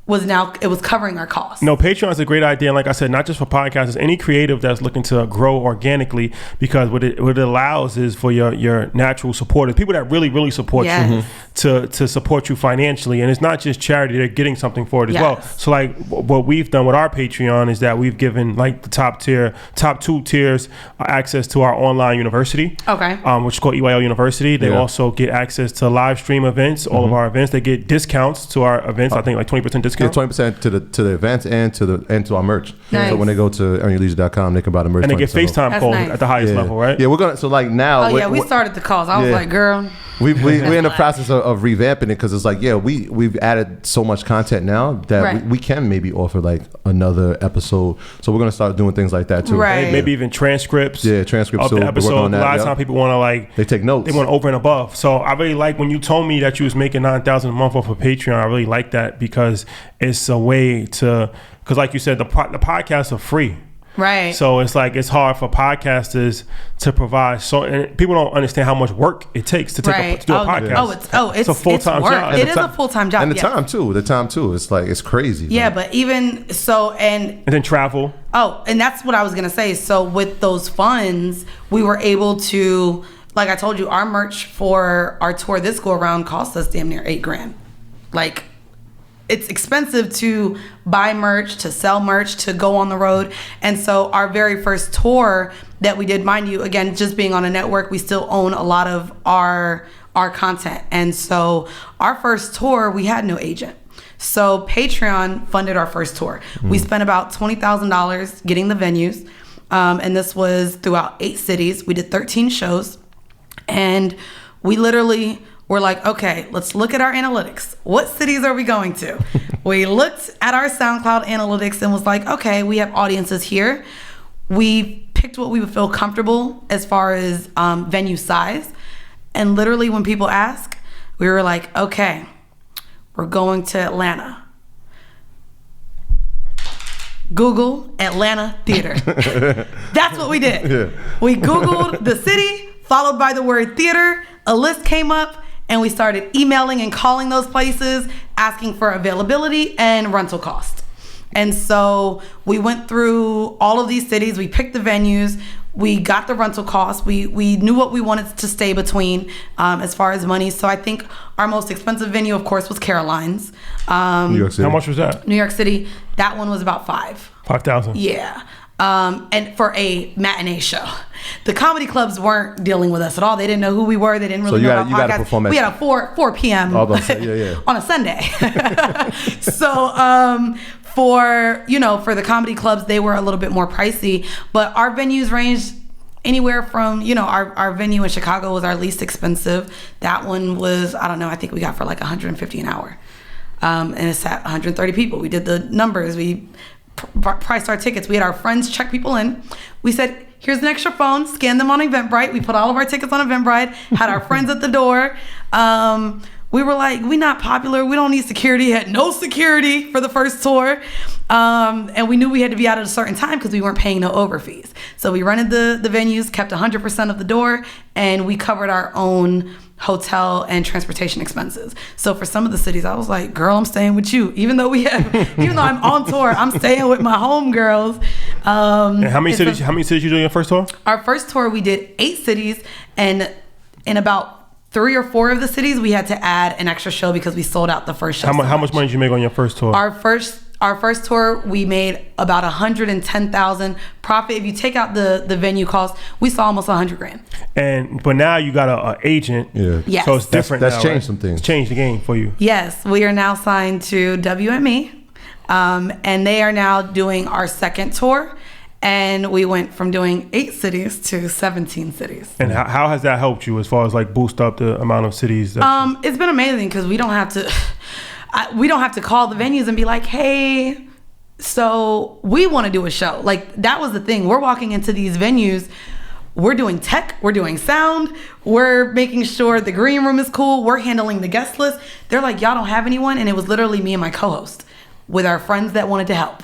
it was covering our costs. No, Patreon is a great idea. And like I said, not just for podcasters, any creative that's looking to grow organically, because what it allows is for your natural supporters, people that really, really support you, to support you financially. And it's not just charity, they're getting something for it as well. So like what we've done with our Patreon is that we've given like the top 2 tiers access to our online university, which is called EYL University. They also get access to live stream events, all of our events. They get discounts to our events, I think like 20% discount. Yeah, 20% to the events and to our merch. Nice. So when they go to earnyourleisure.com, they can buy the merch. And they get FaceTime calls at the highest level, right? Yeah, we're gonna. So like now. We started the calls. I was like, girl. We're in the process of revamping it, because it's like, we've added so much content now that we can maybe offer like another episode. So we're gonna start doing things like that too. Right. Maybe even transcripts. Yeah, transcripts of the episode. A lot of time people want to like. They take notes. They want over and above. So I really like when you told me that you was making $9,000 a month off of Patreon. I really like that, because it's a way to, because like you said, the podcasts are free. Right. So it's like, it's hard for podcasters to provide. So, and people don't understand how much work it takes to do a podcast. It's a full-time job. It is a full-time job. And the time too. It's like, it's crazy. Yeah, but even so, and then travel. Oh, and that's what I was going to say. So with those funds, we were able to, like I told you, our merch for our tour this go around cost us damn near $8,000. Like, it's expensive to buy merch, to sell merch, to go on the road. And so our very first tour that we did, mind you, again, just being on a network, we still own a lot of our content. And so our first tour, we had no agent. So Patreon funded our first tour. We spent about $20,000 getting the venues. And this was throughout 8 cities. We did 13 shows. And we literally were like, okay, let's look at our analytics. What cities are we going to? We looked at our SoundCloud analytics and was like, okay, we have audiences here. We picked what we would feel comfortable as far as venue size. And literally when people ask, we were like, okay, we're going to Atlanta. Google Atlanta Theater. That's what we did. Yeah. We Googled the city, followed by the word theater. A list came up, and we started emailing and calling those places, asking for availability and rental cost. And so we went through all of these cities. We picked the venues. We got the rental costs. We knew what we wanted to stay between as far as money. So I think our most expensive venue, of course, was Caroline's. New York City. How much was that? New York City. That one was about $5,000. Yeah. And for a matinee show. The comedy clubs weren't dealing with us at all. They didn't know who we were. They didn't really know about podcasts. We had a 4 p.m. on a Sunday. So for the comedy clubs, they were a little bit more pricey. But our venues ranged anywhere from, our venue in Chicago was our least expensive. That one was, I think we got for like $150 an hour. And it sat 130 people. We did the numbers. We priced our tickets. We had our friends check people in. We said, here's an extra phone, scan them on Eventbrite. We put all of our tickets on Eventbrite, had our friends at the door. We were like, we not popular. We don't need security. Had no security for the first tour. And we knew we had to be out at a certain time because we weren't paying no over fees. So we rented the venues, kept 100% of the door, and we covered our own hotel and transportation expenses. So for some of the cities, I was like, girl, I'm staying with you. Even though I'm on tour, I'm staying with my homegirls. And how many cities you doing your first tour? Our first tour, we did 8 cities, and in about 3 or 4 of the cities, we had to add an extra show because we sold out the first show. How much money did you make on your first tour? Our first tour, we made about $110,000 profit. If you take out the venue costs, we saw almost $100,000. But now you got an agent. Yeah. Yes. So it's different. That's now, changed right? some things. It's changed the game for you. Yes, we are now signed to WME, and they are now doing our second tour. And we went from doing 8 cities to 17 cities. And how has that helped you as far as like boost up the amount of cities? It's been amazing because we don't have to call the venues and be like, hey, so we want to do a show. Like, that was the thing. We're walking into these venues. We're doing tech. We're doing sound. We're making sure the green room is cool. We're handling the guest list. They're like, y'all don't have anyone? And it was literally me and my co-host with our friends that wanted to help.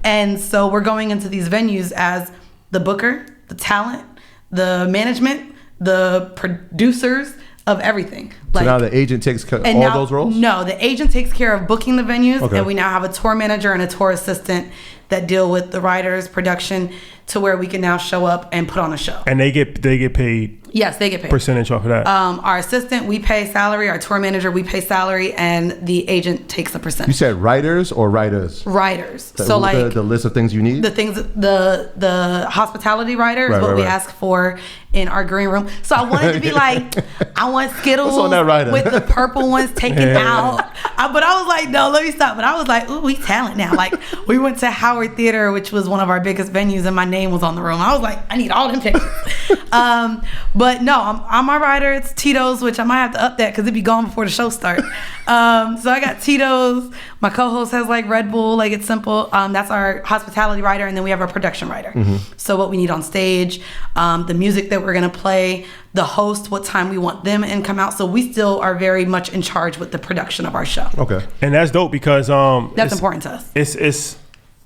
And so we're going into these venues as the booker, the talent, the management, the producers, of everything. So now the agent takes care of all those roles? No, the agent takes care of booking the venues, Okay. and we now have a tour manager and a tour assistant that deal with the writers, production, to where we can now show up and put on a show. And they get paid. Yes, they get paid. Percentage off of that. Our assistant, we pay salary. Our tour manager, we pay salary, and the agent takes a percentage. You said writers or writers? Writers. So like the list of things you need? The things, the hospitality writer is what we ask for in our green room. So I wanted to be like, I want Skittles What's on that rider? with the purple ones taken out. But I was like, no, let me stop. But I was like, ooh, we talent now. Like, we went to Howard Theater, which was one of our biggest venues, and my name was on the room. I was like, I need all them tickets. But no, I'm my writer. It's Tito's, which I might have to up that because it'd be gone before the show starts. So I got Tito's. My co-host has like Red Bull, like it's simple. That's our hospitality writer, and then we have our production writer. So what we need on stage, the music that we're gonna play, the host, what time we want them and come out. So we still are very much in charge with the production of our show. Okay. And that's dope because that's important to us. It's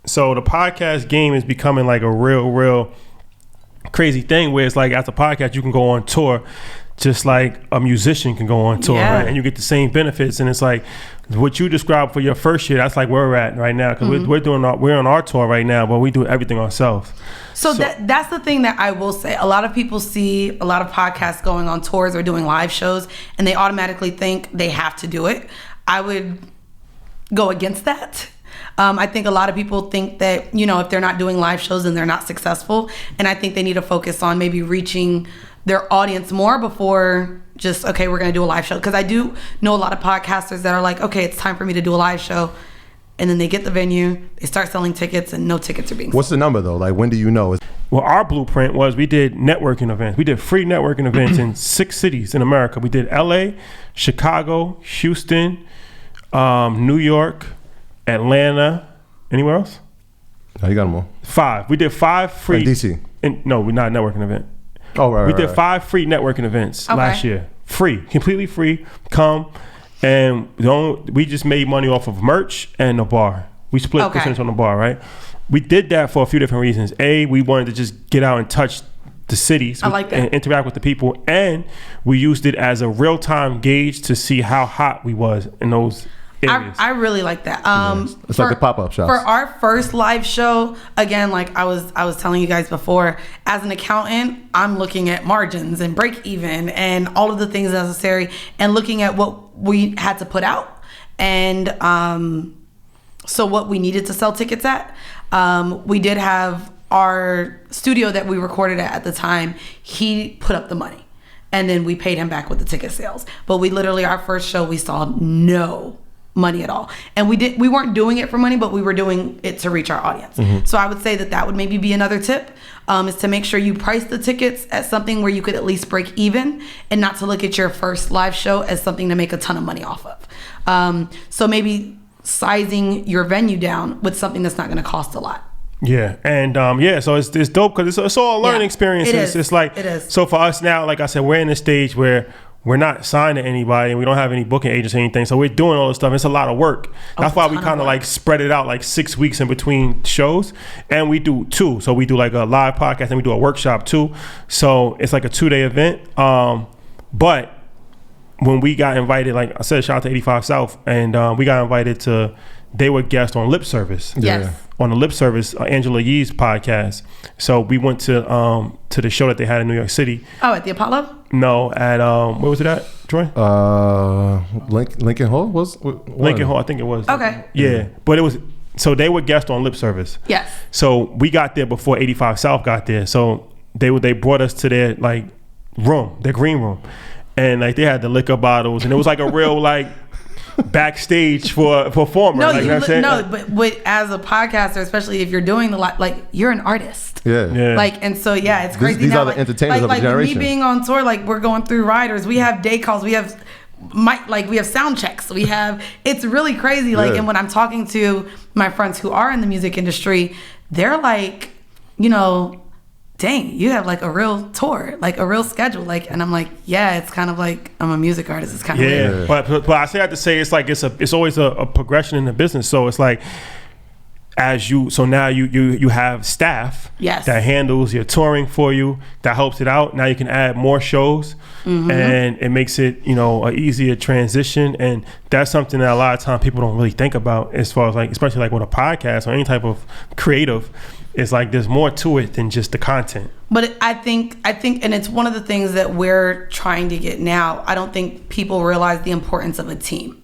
so the podcast game is becoming like a real crazy thing where it's like as a podcast you can go on tour just like a musician can go on tour, right? And you get the same benefits. And it's like what you described for your first year, that's like where we're at right now because we're on our tour right now, but we do everything ourselves. So that's the thing that I will say. A lot of people see a lot of podcasts going on tours or doing live shows, and they automatically think they have to do it. I would go against that. I think a lot of people think that, you know, if they're not doing live shows, then they're not successful. And I think they need to focus on maybe reaching their audience more before just, okay, we're going to do a live show. Because I do know a lot of podcasters that are like, okay, it's time for me to do a live show. And then they get the venue, they start selling tickets, and no tickets are being sold. What's the number though? Like, when do you know? Well, our blueprint was we did networking events. We did free networking events in 6 cities in America. We did LA, Chicago, Houston, New York, Atlanta. Anywhere else? No, you got them all. 5. We did 5 free. In DC? No, we're not a networking event. Oh, right. We did 5 free networking events last year. Free, completely free. Come. And we just made money off of merch and the bar. We split percentage on the bar, right? We did that for a few different reasons. A, we wanted to just get out and touch the cities and interact with the people. And we used it as a real-time gauge to see how hot we was in those areas. I really like that. It's like the pop-up shops. For our first live show, again, like I was telling you guys before, as an accountant, I'm looking at margins and break even and all of the things necessary and looking at what we had to put out and so what we needed to sell tickets at. We did have our studio that we recorded at the time. He put up the money and then we paid him back with the ticket sales. But we literally, our first show, we saw no money at all. And we weren't doing it for money, but we were doing it to reach our audience. So I would say that would maybe be another tip, is to make sure you price the tickets at something where you could at least break even and not to look at your first live show as something to make a ton of money off of. So maybe sizing your venue down with something that's not going to cost a lot. Yeah, and so it's dope because it's all a learning experience. It's like, so for us now, like I said, we're in a stage where we're not signed to anybody and we don't have any booking agents or anything. So we're doing all this stuff. It's a lot of work. That's why we kind of like spread it out like 6 weeks in between shows. And we do 2. So we do like a live podcast and we do a workshop too. So it's like a 2-day event. But when we got invited, like I said, shout out to 85 South, and we got invited to, they were guests on Lip Service. Yes. On the Lip Service, Angela Yee's podcast. So we went to the show that they had in New York City. Oh, at the Apollo? No, at where was it at, Troy? Lincoln Hall was Lincoln Hall, I think it was. Okay. Yeah, but it was. So they were guests on Lip Service. Yes. So we got there before 85 South got there. So they brought us to their like room, their green room, and like they had the liquor bottles, and it was like a real like backstage for a performer. No, like, you know what I'm saying? but as a podcaster, especially if you're doing like you're an artist. Yeah. Like, and so it's crazy. These now, are the entertainers of the generation. Me being on tour, like we're going through riders. We have day calls. We have we have sound checks. It's really crazy. Like, and when I'm talking to my friends who are in the music industry, they're like, you know, dang, you have like a real tour, like a real schedule. Like, and I'm like, yeah, it's kind of like I'm a music artist. It's kind of weird. But I have to say it's like it's always a progression in the business. So it's like so now you have staff Yes. that handles your touring for you, that helps it out. Now you can add more shows, and it makes it, a easier transition. And that's something that a lot of times people don't really think about, as far as like, especially like with a podcast or any type of creative. It's like there's more to it than just the content. But I think, and it's one of the things that we're trying to get now. I don't think people realize the importance of a team.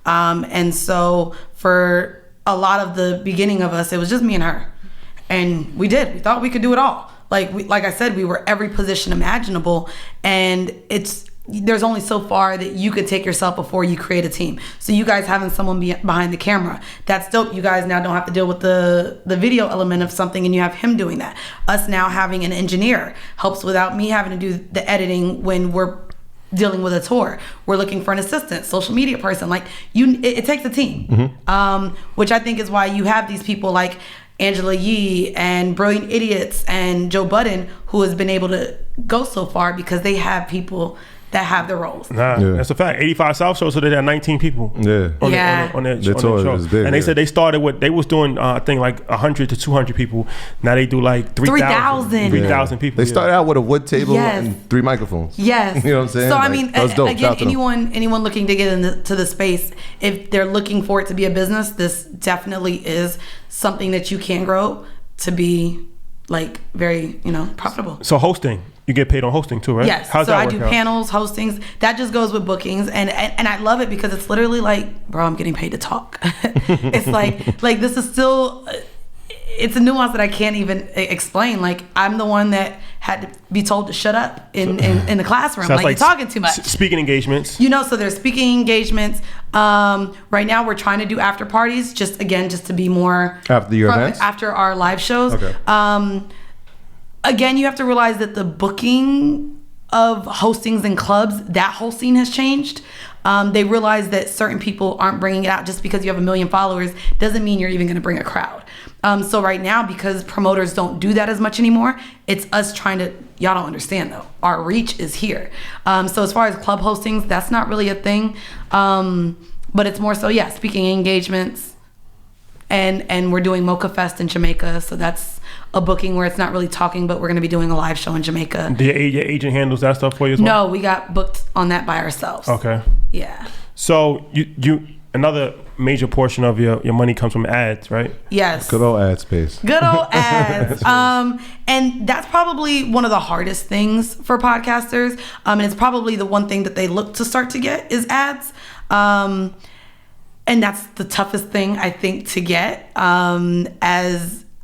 And so for a lot of the beginning of us, it was just me and her. And we thought we could do it all. Like I said, we were every position imaginable. And there's only so far that you could take yourself before you create a team. So you guys having someone behind the camera, that's dope. You guys now don't have to deal with the video element of something, and you have him doing that. Us now having an engineer helps without me having to do the editing when we're dealing with a tour. We're looking for an assistant, social media person. Like it takes a team, which I think is why you have these people like Angela Yee and Brilliant Idiots and Joe Budden, who has been able to go so far because they have people that have the roles. That's a fact. 85 South shows, so they had 19 people. On their show. Big, and they said they started they was doing I think like 100 to 200 people. Now they do like 3,000 people. They started out with a wood table and 3 microphones. Yes. You know what I'm saying? So like, I mean, that was dope. again, anyone looking to get into the space, if they're looking for it to be a business, this definitely is something that you can grow to be like very, profitable. So hosting. You get paid on hosting too, right? Yes. How's so that I work do out? panels, hostings. That just goes with bookings, and I love it because it's literally like, bro, I'm getting paid to talk. It's like this is still, it's a nuance that I can't even explain. Like I'm the one that had to be told to shut up in the classroom. So like you're talking too much. Speaking engagements. So there's speaking engagements. Right now we're trying to do after parties, just to be more after your events, after our live shows. Okay. Again, you have to realize that the booking of hostings and clubs, that whole scene has changed. They realize that certain people aren't bringing it out. Just because you have 1 million followers doesn't mean you're even going to bring a crowd. So right now, because promoters don't do that as much anymore, it's us trying to, y'all don't understand though, our reach is here. So as far as club hostings, that's not really a thing. But it's more so, speaking engagements. And we're doing Mocha Fest in Jamaica. So that's a booking where it's not really talking, but we're going to be doing a live show in Jamaica. Your agent handles that stuff for you as well? No, we got booked on that by ourselves. Okay. Yeah. So you another major portion of your money comes from ads, right? Yes. Good old ad space. Good old ads. And that's probably one of the hardest things for podcasters. And it's probably the one thing that they look to start to get is ads. And that's the toughest thing I think to get.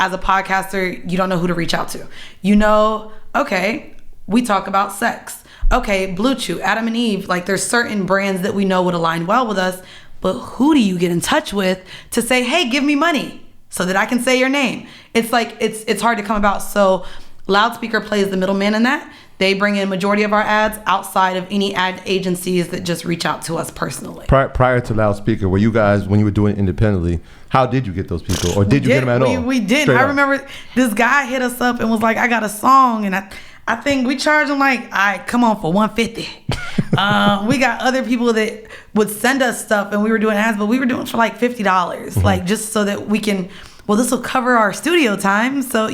As a podcaster, you don't know who to reach out to. Okay, we talk about sex. Okay, Blue Chew, Adam and Eve, like there's certain brands that we know would align well with us, but who do you get in touch with to say, hey, give me money so that I can say your name? It's like, it's hard to come about. So Loudspeaker plays the middleman in that. They bring in majority of our ads outside of any ad agencies that just reach out to us personally. Prior to Loudspeaker, were you guys, when you were doing it independently, how did you get those people? Or did you get them at all? We did. Straight I up. remember this guy hit us up and was like, I got a song. And I think we charged him like, all right, come on for $150. We got other people that would send us stuff and we were doing ads, but we were doing it for like $50, like just so that we can, this will cover our studio time. So,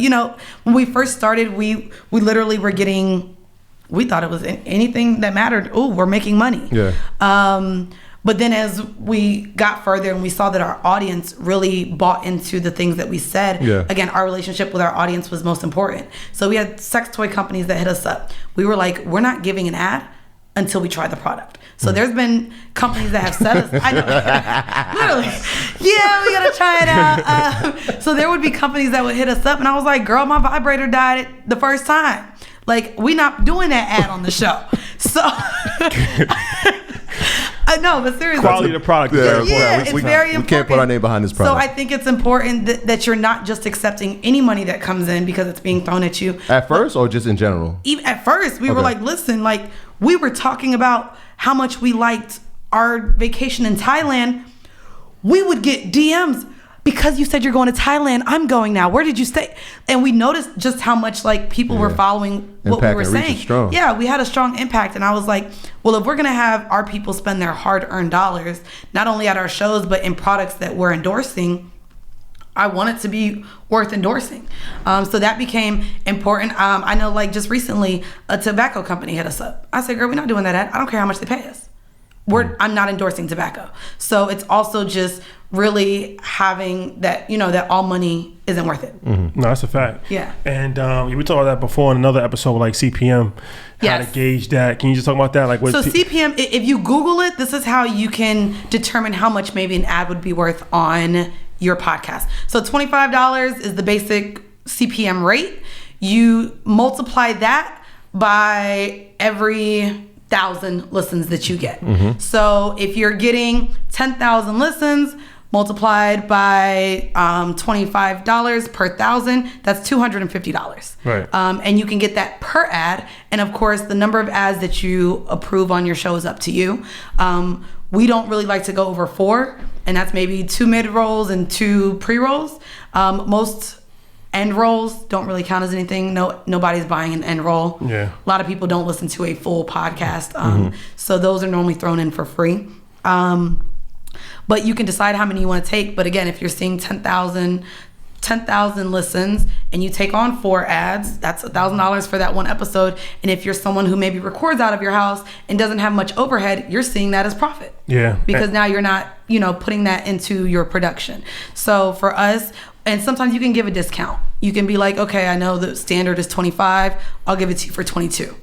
when we first started, we literally were getting, we thought it was anything that mattered. Oh, we're making money. Yeah. But then as we got further and we saw that our audience really bought into the things that we said, again, our relationship with our audience was most important. So we had sex toy companies that hit us up. We were like, we're not giving an ad until we try the product. So there's been companies that have said us, I know, literally, we gotta try it out. So there would be companies that would hit us up and I was like, girl, my vibrator died the first time. Like, we not doing that ad on the show. So, I know, but seriously. Quality of the product. It's very important. We can't put our name behind this product. So I think it's important that you're not just accepting any money that comes in because it's being thrown at you. At first or just in general? Even at first, we were like, listen, like, we were talking about how much we liked our vacation in Thailand. We would get DMs. Because you said you're going to Thailand, I'm going now. Where did you stay? And we noticed just how much like people were following what we were saying. Yeah, we had a strong impact. And I was like, well, if we're going to have our people spend their hard-earned dollars, not only at our shows, but in products that we're endorsing, I want it to be worth endorsing. So that became important. I know, like, just recently, a tobacco company hit us up. I said, girl, we're not doing that ad. I don't care how much they pay us. I'm not endorsing tobacco. So it's also just really having that, that all money isn't worth it. Mm-hmm. No, that's a fact. Yeah. And we talked about that before in another episode, like CPM, how to gauge that. Can you just talk about that? Like, what CPM, if you Google it, this is how you can determine how much maybe an ad would be worth on your podcast. So $25 is the basic CPM rate. You multiply that by every 1,000 listens that you get. Mm-hmm. So if you're getting 10,000 listens multiplied by $25 per 1,000, that's $250. Right. And you can get that per ad. And of course, the number of ads that you approve on your show is up to you. We don't really like to go over 4, and that's maybe 2 mid-rolls and 2 pre-rolls. Most end rolls don't really count as anything. Nobody's buying an end roll. Yeah. A lot of people don't listen to a full podcast. So those are normally thrown in for free. But you can decide how many you want to take. But again, if you're seeing 10,000 listens and you take on 4 ads, that's $1,000 for that one episode. And if you're someone who maybe records out of your house and doesn't have much overhead, you're seeing that as profit. Yeah. Because now you're not, putting that into your production. So for us, and sometimes you can give a discount. You can be like, okay, I know the standard is 25. I'll give it to you for 22.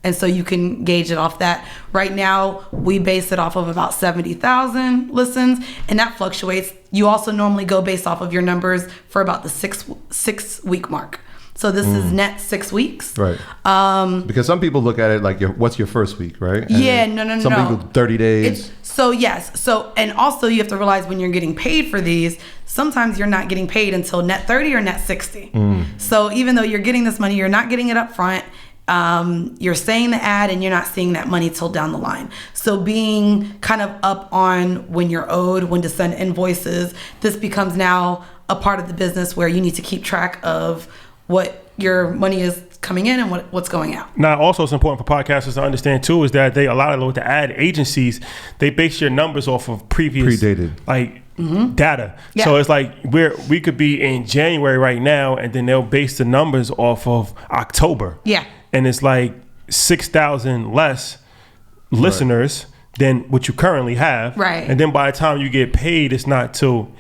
And so you can gauge it off that. Right now, we base it off of about 70,000 listens, and that fluctuates. You also normally go based off of your numbers for about the six week mark. So this is net 6 weeks. Right. Because some people look at it like, what's your first week, right? And no. Some people 30 days. Yes. So, and also you have to realize when you're getting paid for these, sometimes you're not getting paid until net 30 or net 60. So even though you're getting this money, you're not getting it up front. You're saying the ad and you're not seeing that money till down the line. So being kind of up on when you're owed, when to send invoices, this becomes now a part of the business where you need to keep track of what your money is coming in and what's going out. Now, also it's important for podcasters to understand too is that a lot of the ad agencies, they base your numbers off of predated data. Yeah. So it's like we could be in January right now, and then they'll base the numbers off of October. Yeah. And it's like 6,000 less listeners than what you currently have. Right. And then by the time you get paid, it's not till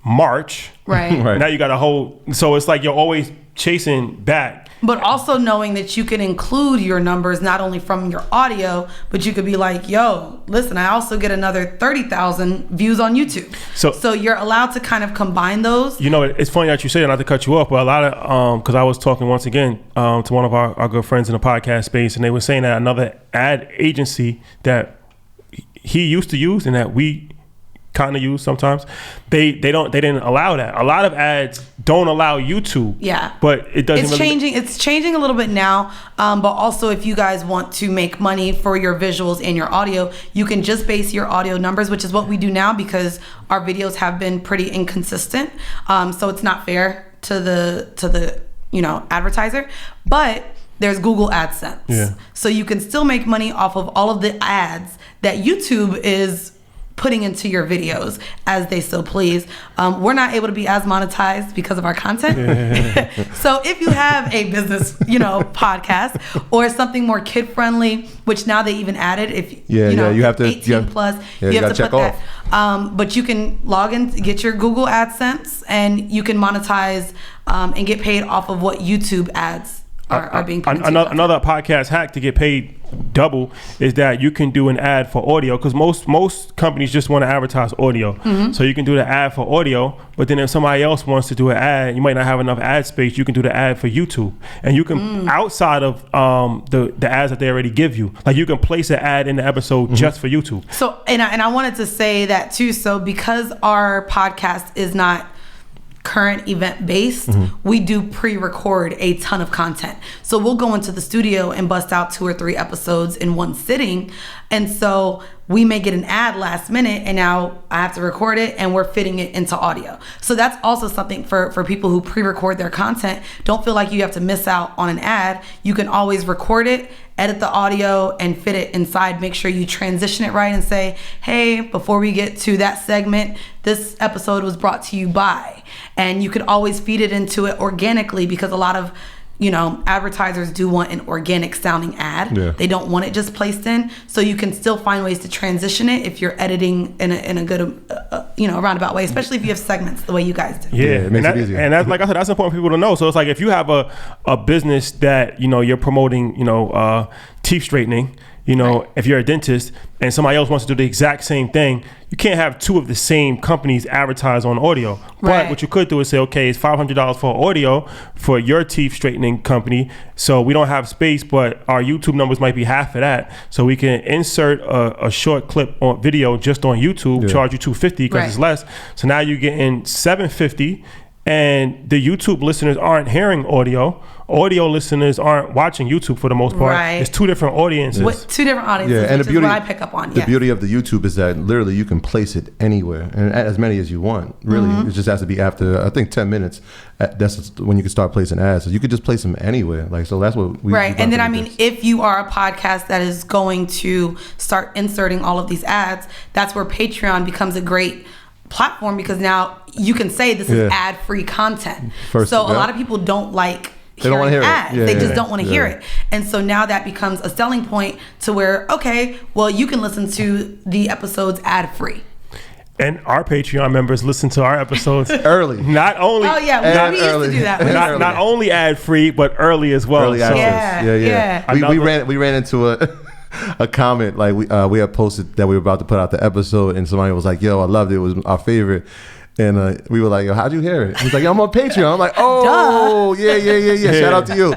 March. Right. Now you got a whole, so it's like you're always chasing back. But also knowing that you can include your numbers not only from your audio, but you could be like, yo, listen, I also get another 30,000 views on YouTube. So you're allowed to kind of combine those. It's funny that you say that, not to cut you off, but a lot of, because I was talking once again to one of our good friends in the podcast space, and they were saying that another ad agency that he used to use and that we kind of use sometimes, they didn't allow that. A lot of ads don't allow YouTube. Yeah, but it doesn't. It's changing a little bit now. But also, if you guys want to make money for your visuals and your audio, you can just base your audio numbers, which is what we do now because our videos have been pretty inconsistent. So it's not fair to the advertiser, but there's Google Adsense. Yeah. So you can still make money off of all of the ads that YouTube is putting into your videos as they so please. We're not able to be as monetized because of our content. So if you have a business, podcast or something more kid friendly, which now they even added, you have to 18 plus, you have to put that. But you can log in, get your Google AdSense, and you can monetize and get paid off of what YouTube ads are being put into. Another podcast hack to get paid double is that you can do an ad for audio, because most companies just want to advertise audio. Mm-hmm. So you can do the ad for audio, but then if somebody else wants to do an ad, you might not have enough ad space, you can do the ad for YouTube. And you can, outside of the ads that they already give you, like you can place an ad in the episode just for YouTube. So, and I wanted to say that too. So because our podcast is not current event based, we do pre-record a ton of content. So we'll go into the studio and bust out 2 or 3 episodes in one sitting, And so we may get an ad last minute, and now I have to record it, and we're fitting it into audio. So that's also something for people who pre-record their content. Don't feel like you have to miss out on an ad. You can always record it, edit the audio, and fit it inside. Make sure you transition it right and say, hey, before we get to that segment, this episode was brought to you by. And you could always feed it into it organically, because a lot of advertisers do want an organic sounding ad. Yeah. They don't want it just placed in. So you can still find ways to transition it if you're editing in a good, roundabout way, especially if you have segments the way you guys do. Yeah, it makes it easier. And that's, like I said, that's important for people to know. So it's like, if you have a business that, you're promoting, teeth straightening, right. If you're a dentist and somebody else wants to do the exact same thing, you can't have two of the same companies advertise on audio. Right. But what you could do is say, okay, it's $500 for audio for your teeth straightening company. So we don't have space, but our YouTube numbers might be half of that. So we can insert a short clip on video just on YouTube, charge you $250 because it's less. So now you're getting $750. And the YouTube listeners aren't hearing audio. Audio listeners aren't watching YouTube for the most part. Right. It's two different audiences. With two different audiences, and which is what I pick up on. The beauty of the YouTube is that literally you can place it anywhere, and as many as you want. Really, it just has to be after, I think, 10 minutes. That's when you can start placing ads. So you could just place them anywhere. So that's what we right. And then if you are a podcast that is going to start inserting all of these ads, that's where Patreon becomes a great platform, because now you can say this is ad-free content. A lot of people don't like hearing ads. They just don't want to hear it. And so now that becomes a selling point to where, okay, well, you can listen to the episodes ad-free. And our Patreon members listen to our episodes early. Not only we used to do that. Not only ad-free, but early as well. Early access. We ran into a comment, like we had posted that we were about to put out the episode, and somebody was like, yo, I loved it. It was our favorite. And we were like, yo, how'd you hear it? He's like, yo, I'm on Patreon. I'm like, oh, yeah. Shout out to you.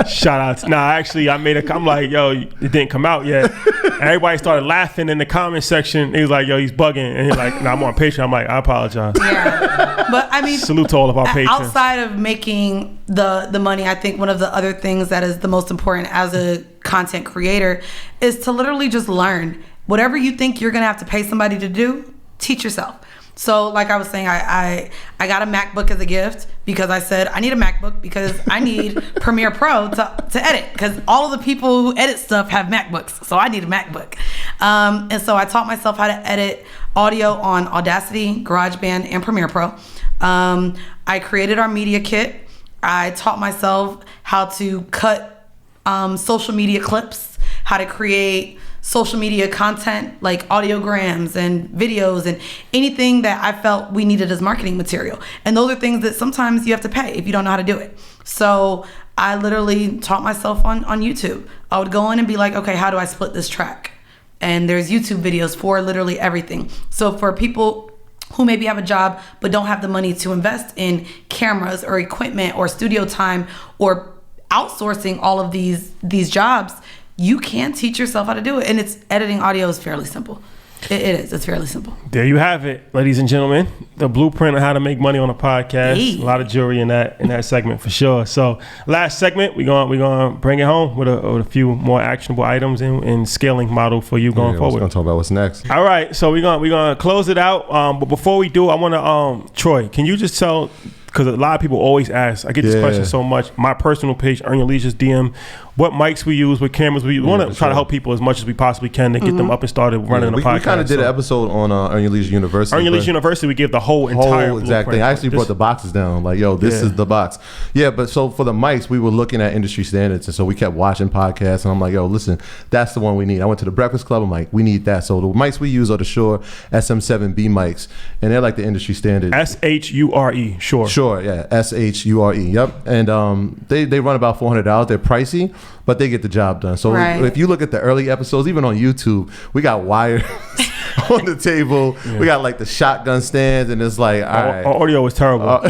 Shout out. Actually, I'm like, yo, it didn't come out yet. And everybody started laughing in the comment section. He was like, yo, he's bugging. And he's like, no, I'm on Patreon. I'm like, I apologize. Yeah. But salute to all of our patrons. Outside of making the money, I think one of the other things that is the most important as a content creator is to literally just learn. Whatever you think you're going to have to pay somebody to do, teach yourself. So like I was saying, I got a MacBook as a gift because I said I need a MacBook because I need Premiere Pro to edit, because all of the people who edit stuff have MacBooks. So I need a MacBook. And so I taught myself how to edit audio on Audacity, GarageBand, and Premiere Pro. I created our media kit. I taught myself how to cut social media clips, how to create social media content like audiograms and videos and anything that I felt we needed as marketing material. And those are things that sometimes you have to pay if you don't know how to do it. So I literally taught myself on YouTube. I would go in and be like, okay, how do I split this track? And there's YouTube videos for literally everything. So for people who maybe have a job but don't have the money to invest in cameras or equipment or studio time or outsourcing all of these jobs, you can teach yourself how to do it. And editing audio is fairly simple. It is. It's fairly simple. There you have it, ladies and gentlemen. The blueprint on how to make money on a podcast. Hey. A lot of jewelry in that segment for sure. So last segment, we're gonna bring it home with a few more actionable items and scaling model for you going forward. We're gonna talk about what's next. All right. So we're gonna close it out. But before we do, I wanna Troy, can you just tell, because a lot of people always ask, I get this question so much, my personal page, Earn Your Leisure's DM, what mics we use, what cameras we use. We want to try to help people as much as we possibly can to get them up and started running the podcast. We kind of did an episode on Earn Your Leisure University. Earn Your Leisure University, we give the whole entire exactly. I actually brought the boxes down. Like, yo, this is the box. Yeah, but so for the mics, we were looking at industry standards, and so we kept watching podcasts, and I'm like, yo, listen, that's the one we need. I went to the Breakfast Club. I'm like, we need that. So the mics we use are the Shure SM7B mics, and they're like the industry standard. SHURE, Shure. Sure, yeah, SHURE. Yep, and they run about $400. They're pricey, but they get the job done. So if you look at the early episodes, even on YouTube, we got wires on the table. Yeah. We got like the shotgun stands, and it's like, our audio was terrible. I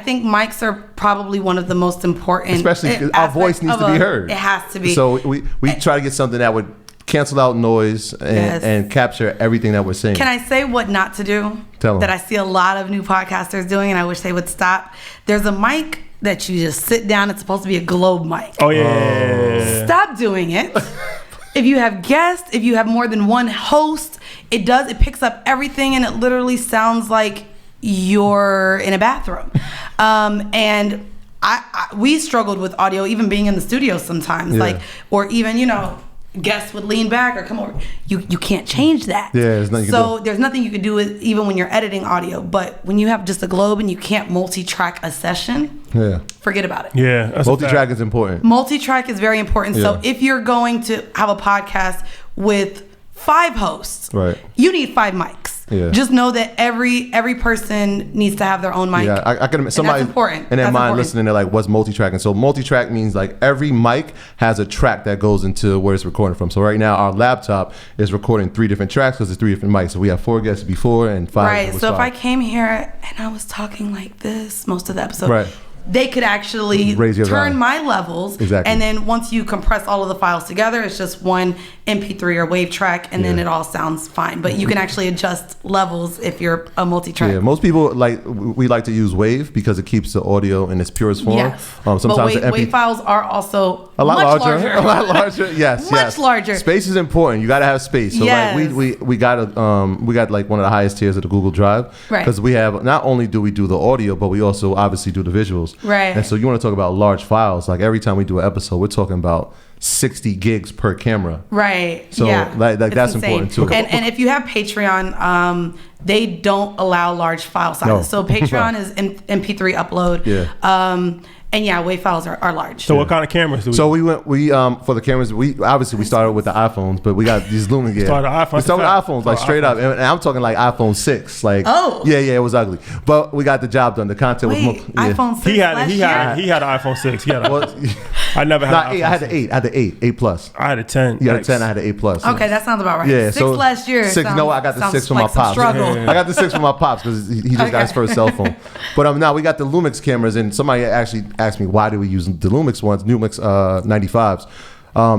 think mics are probably one of the most important, especially because our voice needs to be heard. It has to be. So we try to get something that would cancel out noise and capture everything that we're saying. Can I say what not to do? Tell them. That I see a lot of new podcasters doing, and I wish they would stop. There's a mic that you just sit down. It's supposed to be a globe mic. Oh, yeah. Stop doing it. If you have guests, if you have more than one host, it picks up everything, and it literally sounds like you're in a bathroom. And we struggled with audio, even being in the studio sometimes, or even, guests would lean back or come over. You can't change that. Yeah, there's nothing you can do. There's nothing you can do with, even when you're editing audio. But when you have just a globe and you can't multi-track a session, forget about it. Yeah, multi-track is important. Multi-track is very important. So if you're going to have a podcast with 5 hosts, you need 5 mics. Yeah. Just know that every person needs to have their own mic. Yeah, I can. Somebody that's important. in their mind listening, they're like, "What's multi-tracking?" So multi-track means like every mic has a track that goes into where it's recording from. So right now, our laptop is recording 3 different tracks because it's 3 different mics. So we have 4 guests before and 5. Right. So 5. if I came here and I was talking like this most of the episode, they could actually turn my levels. Exactly. And then once you compress all of the files together, it's just one MP3 or wave track, and then it all sounds fine. But you can actually adjust levels if you're a multi-track. Yeah, most people we like to use wave because it keeps the audio in its purest form. Yes. Sometimes but wave files are also a lot much larger. A lot larger. Yes. Much larger. Space is important. You got to have space. So like we got like one of the highest tiers of the Google Drive because we have, not only do we do the audio, but we also obviously do the visuals. Right. And so you want to talk about large files. Like every time we do an episode, we're talking about 60 gigs per camera. Right. So like that's insane. Important too. And if you have Patreon, they don't allow large file sizes. No. So Patreon is MP3 upload. Yeah. And wave files are large. So what kind of cameras do we? So we for the cameras, we started with the iPhones, but we got these Lumens. We started with iPhones, like straight up, and I'm talking like iPhone 6. Like it was ugly, but we got the job done. The content was iPhone 6. He had an iPhone 6. I never had. I had the 8 plus. I had a 10. You had a 10. I had an 8 plus. Okay, that sounds about right. Yeah, 6 last year. 6. No, I got the 6 from my pops. I got the 6 from my pops because he just got his first cell phone. But now we got the Lumix cameras, and somebody actually asked me, why do we use the Lumix ones, Lumix 95s?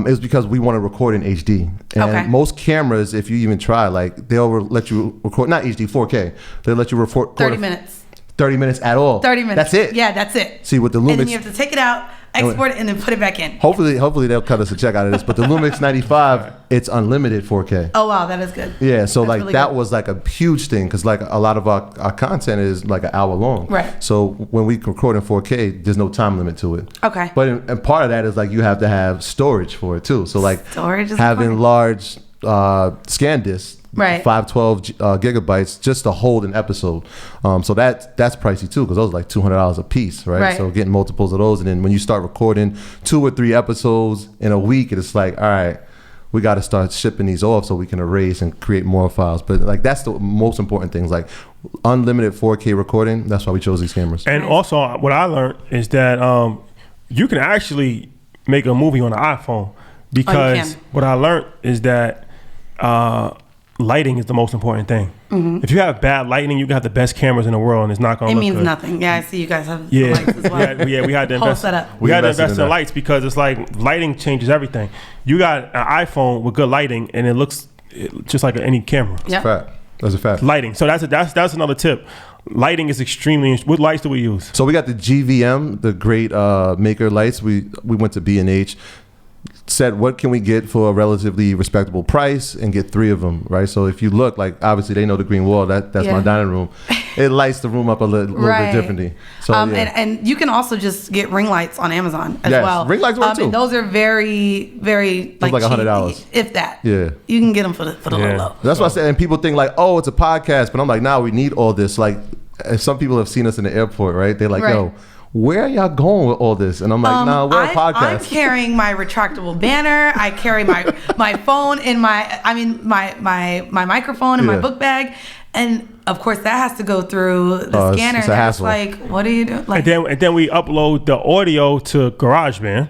It was because we want to record in HD. And most cameras, if you even try, like they'll let you record, not HD, 4K. They'll let you record 30 minutes. 30 minutes at all. 30 minutes. That's it. Yeah, that's it. See, with the Lumix, and then you have to take it out, export it, and then put it back in. Hopefully they'll cut us a check out of this. But the Lumix 95, it's unlimited 4K. Oh wow, that is good. Yeah, so that's like really that good. Was like a huge thing because like a lot of our content is like an hour long. Right. So when we record in 4K, there's no time limit to it. Okay. But and part of that is like you have to have storage for it too. So like storage is having important. large scan disks. Right. 512 gigabytes just to hold an episode. So that's pricey too because those are like $200 a piece, right? So getting multiples of those, and then when you start recording 2 or 3 episodes in a week, it's like, all right, we got to start shipping these off so we can erase and create more files. But like that's the most important things, like unlimited 4K recording. That's why we chose these cameras. And also, what I learned is that you can actually make a movie on an iPhone because what I learned is that lighting is the most important thing. Mm-hmm. If you have bad lighting, you can have the best cameras in the world, and it's not going to look good. It means nothing. Yeah, I see you guys have lights as well. we had to invest. We had to invest in lights because it's like lighting changes everything. You got an iPhone with good lighting, and it looks just like any camera. Yeah, that's a fact. Lighting. So that's another tip. Lighting is extremely. What lights do we use? So we got the GVM, the great maker lights. We went to B&H. Said what can we get for a relatively respectable price and get 3 of them, right? So if you look, like obviously they know the green wall, that's my dining room. It lights the room up a little bit differently. So and you can also just get ring lights on Amazon as well. Ring lights work too. And those are very, very like $100, if that. Yeah, you can get them for the low low. That's what I said. And people think like, oh, it's a podcast, but I'm like, nah, we need all this. Like, some people have seen us in the airport, right? They're like, yo, where are y'all going with all this? And I'm like, nah, we're a podcast. I'm carrying my retractable banner. I carry my phone in my microphone in my book bag. And of course that has to go through the scanner. It's a hassle. Like, what do you do? Like, and then we upload the audio to GarageBand.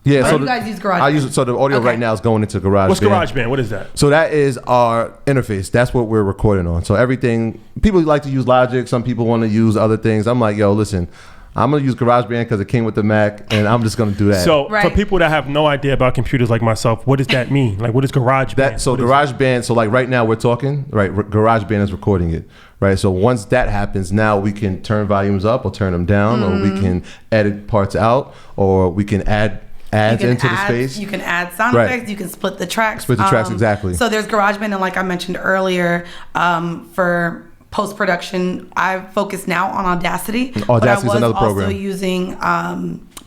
Yeah, so you guys use GarageBand? I use it. So the audio right now is going into GarageBand. What's GarageBand? What is that? So that is our interface. That's what we're recording on. So everything, people like to use Logic. Some people want to use other things. I'm like, yo, listen, I'm going to use GarageBand because it came with the Mac, and I'm just going to do that. So for people that have no idea about computers like myself, what does that mean? Like, what is GarageBand? GarageBand, so like right now we're talking, right? GarageBand is recording it, right? So once that happens, now we can turn volumes up or turn them down, or we can edit parts out, or we can add adds into the space. You can add sound effects. You can split the tracks. Split the tracks, exactly. So there's GarageBand, and like I mentioned earlier, for post-production, I focus now on Audacity. Audacity is another program. I was also using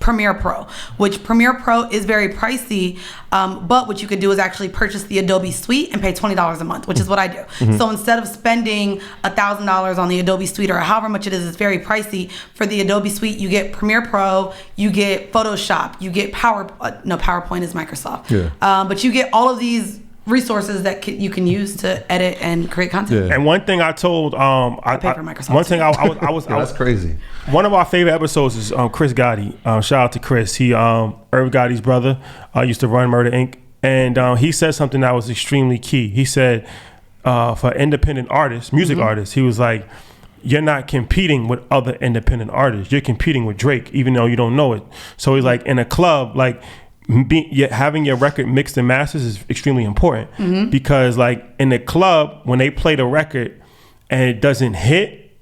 Premiere Pro, which Premiere Pro is very pricey, but what you could do is actually purchase the Adobe Suite and pay $20 a month, which is what I do. Mm-hmm. So instead of spending $1,000 on the Adobe Suite or however much it is, it's very pricey. For the Adobe Suite, you get Premiere Pro, you get Photoshop, you get PowerPoint is Microsoft. Yeah. But you get all of these resources that you can use to edit and create content. Yeah. And one thing I told I pay for Microsoft. One thing I was that's crazy. One of our favorite episodes is Chris Gotti. Shout out to Chris. He Irv Gotti's brother used to run Murder Inc. And he said something that was extremely key. He said for independent artists, music artists, he was like, you're not competing with other independent artists. You're competing with Drake, even though you don't know it. So he's like, in a club, like, having your record mixed and mastered is extremely important because like in the club, when they play the record and it doesn't hit,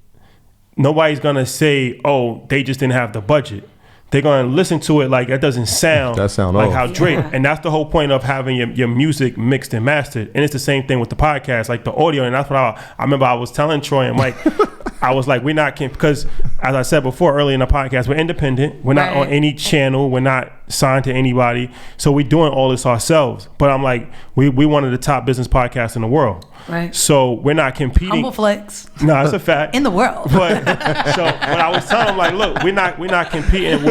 nobody's gonna say, oh, they just didn't have the budget. They're gonna listen to it like that doesn't sound like how Drake. And that's the whole point of having your music mixed and mastered. And it's the same thing with the podcast, like the audio. And that's what I remember I was telling Troy and Mike, I was like, we're not, because as I said before earlier in the podcast, we're independent. We're not on any channel. We're not signed to anybody. So we're doing all this ourselves. But I'm like, we one of the top business podcasts in the world. Right. So we're not competing. Humble flex. No, it's a fact. In the world. But I was telling them, like, look, we're not competing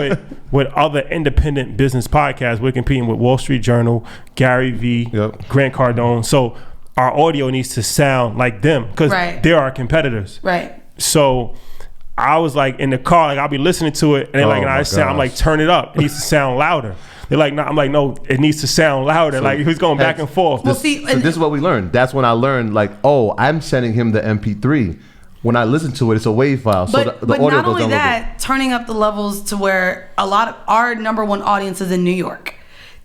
with other independent business podcasts. We're competing with Wall Street Journal, Gary Vee, Grant Cardone. So our audio needs to sound like them because they're our competitors. Right. So I was like in the car, like I'll be listening to it, and they're like, I'm like, turn it up. It needs to sound louder. They're like, no, I'm like, no, it needs to sound louder. So like he's going back and forth. So this is what we learned. That's when I learned, like, oh, I'm sending him the MP3. When I listen to it, it's a WAV file. So the audio not goes only that, turning up the levels to where a lot of our number one audience is in New York.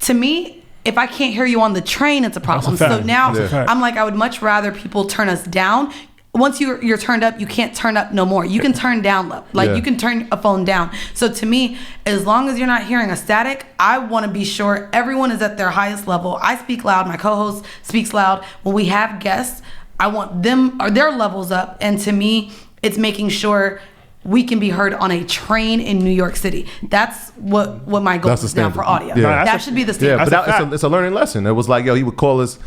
To me, if I can't hear you on the train, it's a problem. So now I'm like, I would much rather people turn us down. Once you're turned up, you can't turn up no more. You can turn down low. Like you can turn a phone down. So to me, as long as you're not hearing a static, I want to be sure everyone is at their highest level. I speak loud. My co-host speaks loud. When we have guests, I want them or their levels up. And to me, it's making sure we can be heard on a train in New York City. That's what my goal is now for audio. Yeah. That should be the standard. Yeah, but it's a learning lesson. It was like, yo, he would call us,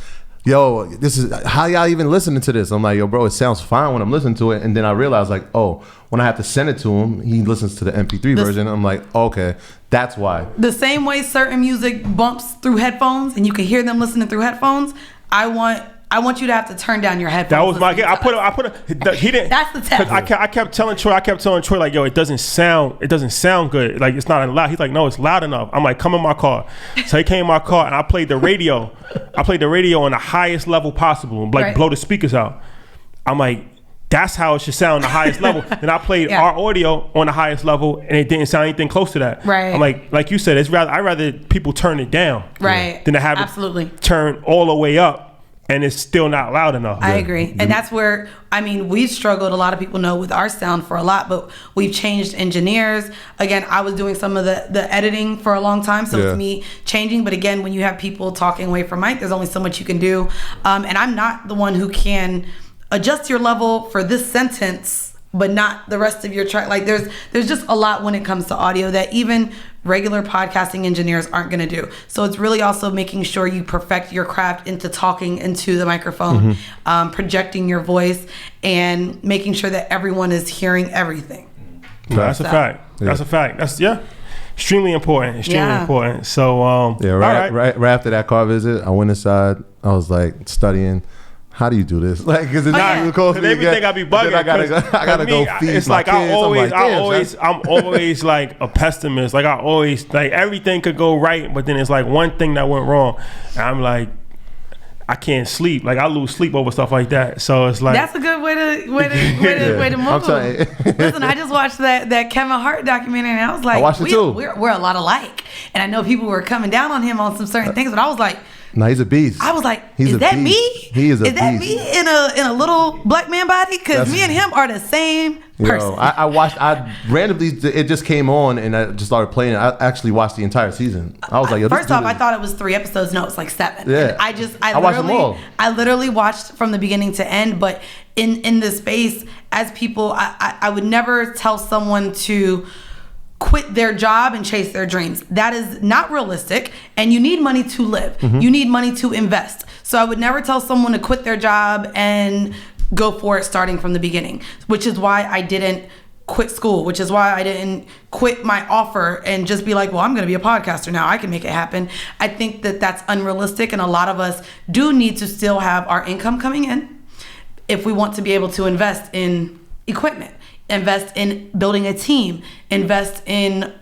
yo, this is how y'all even listening to this? I'm like, yo, bro, it sounds fine when I'm listening to it. And then I realized, like, oh, when I have to send it to him, he listens to the MP3 version. I'm like, okay, that's why. The same way certain music bumps through headphones and you can hear them listening through headphones, I want you to have to turn down your headphones. That was my game. He didn't. That's the test. I kept telling Troy, like, yo, it doesn't sound good. Like, it's not loud. He's like, no, it's loud enough. I'm like, come in my car. So he came in my car and I played the radio. On the highest level possible, like blow the speakers out. I'm like, that's how it should sound, the highest level. Then I played our audio on the highest level and it didn't sound anything close to that. Right. I'm like you said, I'd rather people turn it down. Right. Than to have it turn all the way up. And it's still not loud enough. I agree. And that's where, we've struggled, a lot of people know, with our sound for a lot, but we've changed engineers. Again, I was doing some of the editing for a long time, so it's me changing. But again, when you have people talking away from mic, there's only so much you can do. And I'm not the one who can adjust your level for this sentence, but not the rest of your track. Like there's just a lot when it comes to audio that even regular podcasting engineers aren't going to do. So it's really also making sure you perfect your craft into talking into the microphone, projecting your voice, and making sure that everyone is hearing everything. That's a fact. That's a fact. That's extremely important. Important. So right after that car visit, I went inside. I was like studying. How do you do this? Like, is it not even close to me? They think I be bugging. I gotta go feed it's my like kids. I'm always like a pessimist. Like I always like everything could go right, but then it's like one thing that went wrong, and I'm like, I can't sleep. Like I lose sleep over stuff like that. So it's like that's a good way to move. Listen, I just watched that Kevin Hart documentary, and I was like, I watched it too. We're a lot alike, and I know people were coming down on him on some certain things, but I was like. No, he's a beast. I was like, is that me? He is a beast. Is that me in a little black man body? Because me and him are the same person. I randomly, it just came on and I just started playing it. I actually watched the entire season. I was like, yo, first off, I thought it was 3 episodes. No, it's like 7. Yeah. And I watched them all. I literally watched from the beginning to end, but in this space, as people, I would never tell someone to quit their job and chase their dreams. That is not realistic, and you need money to live. You need money to invest. So I would never tell someone to quit their job and go for it starting from the beginning, which is why I didn't quit school, which is why I didn't quit my offer and just be like, well, I'm going to be a podcaster now. I can make it happen. I think that that's unrealistic, and a lot of us do need to still have our income coming in if we want to be able to invest in equipment, invest in building a team, invest in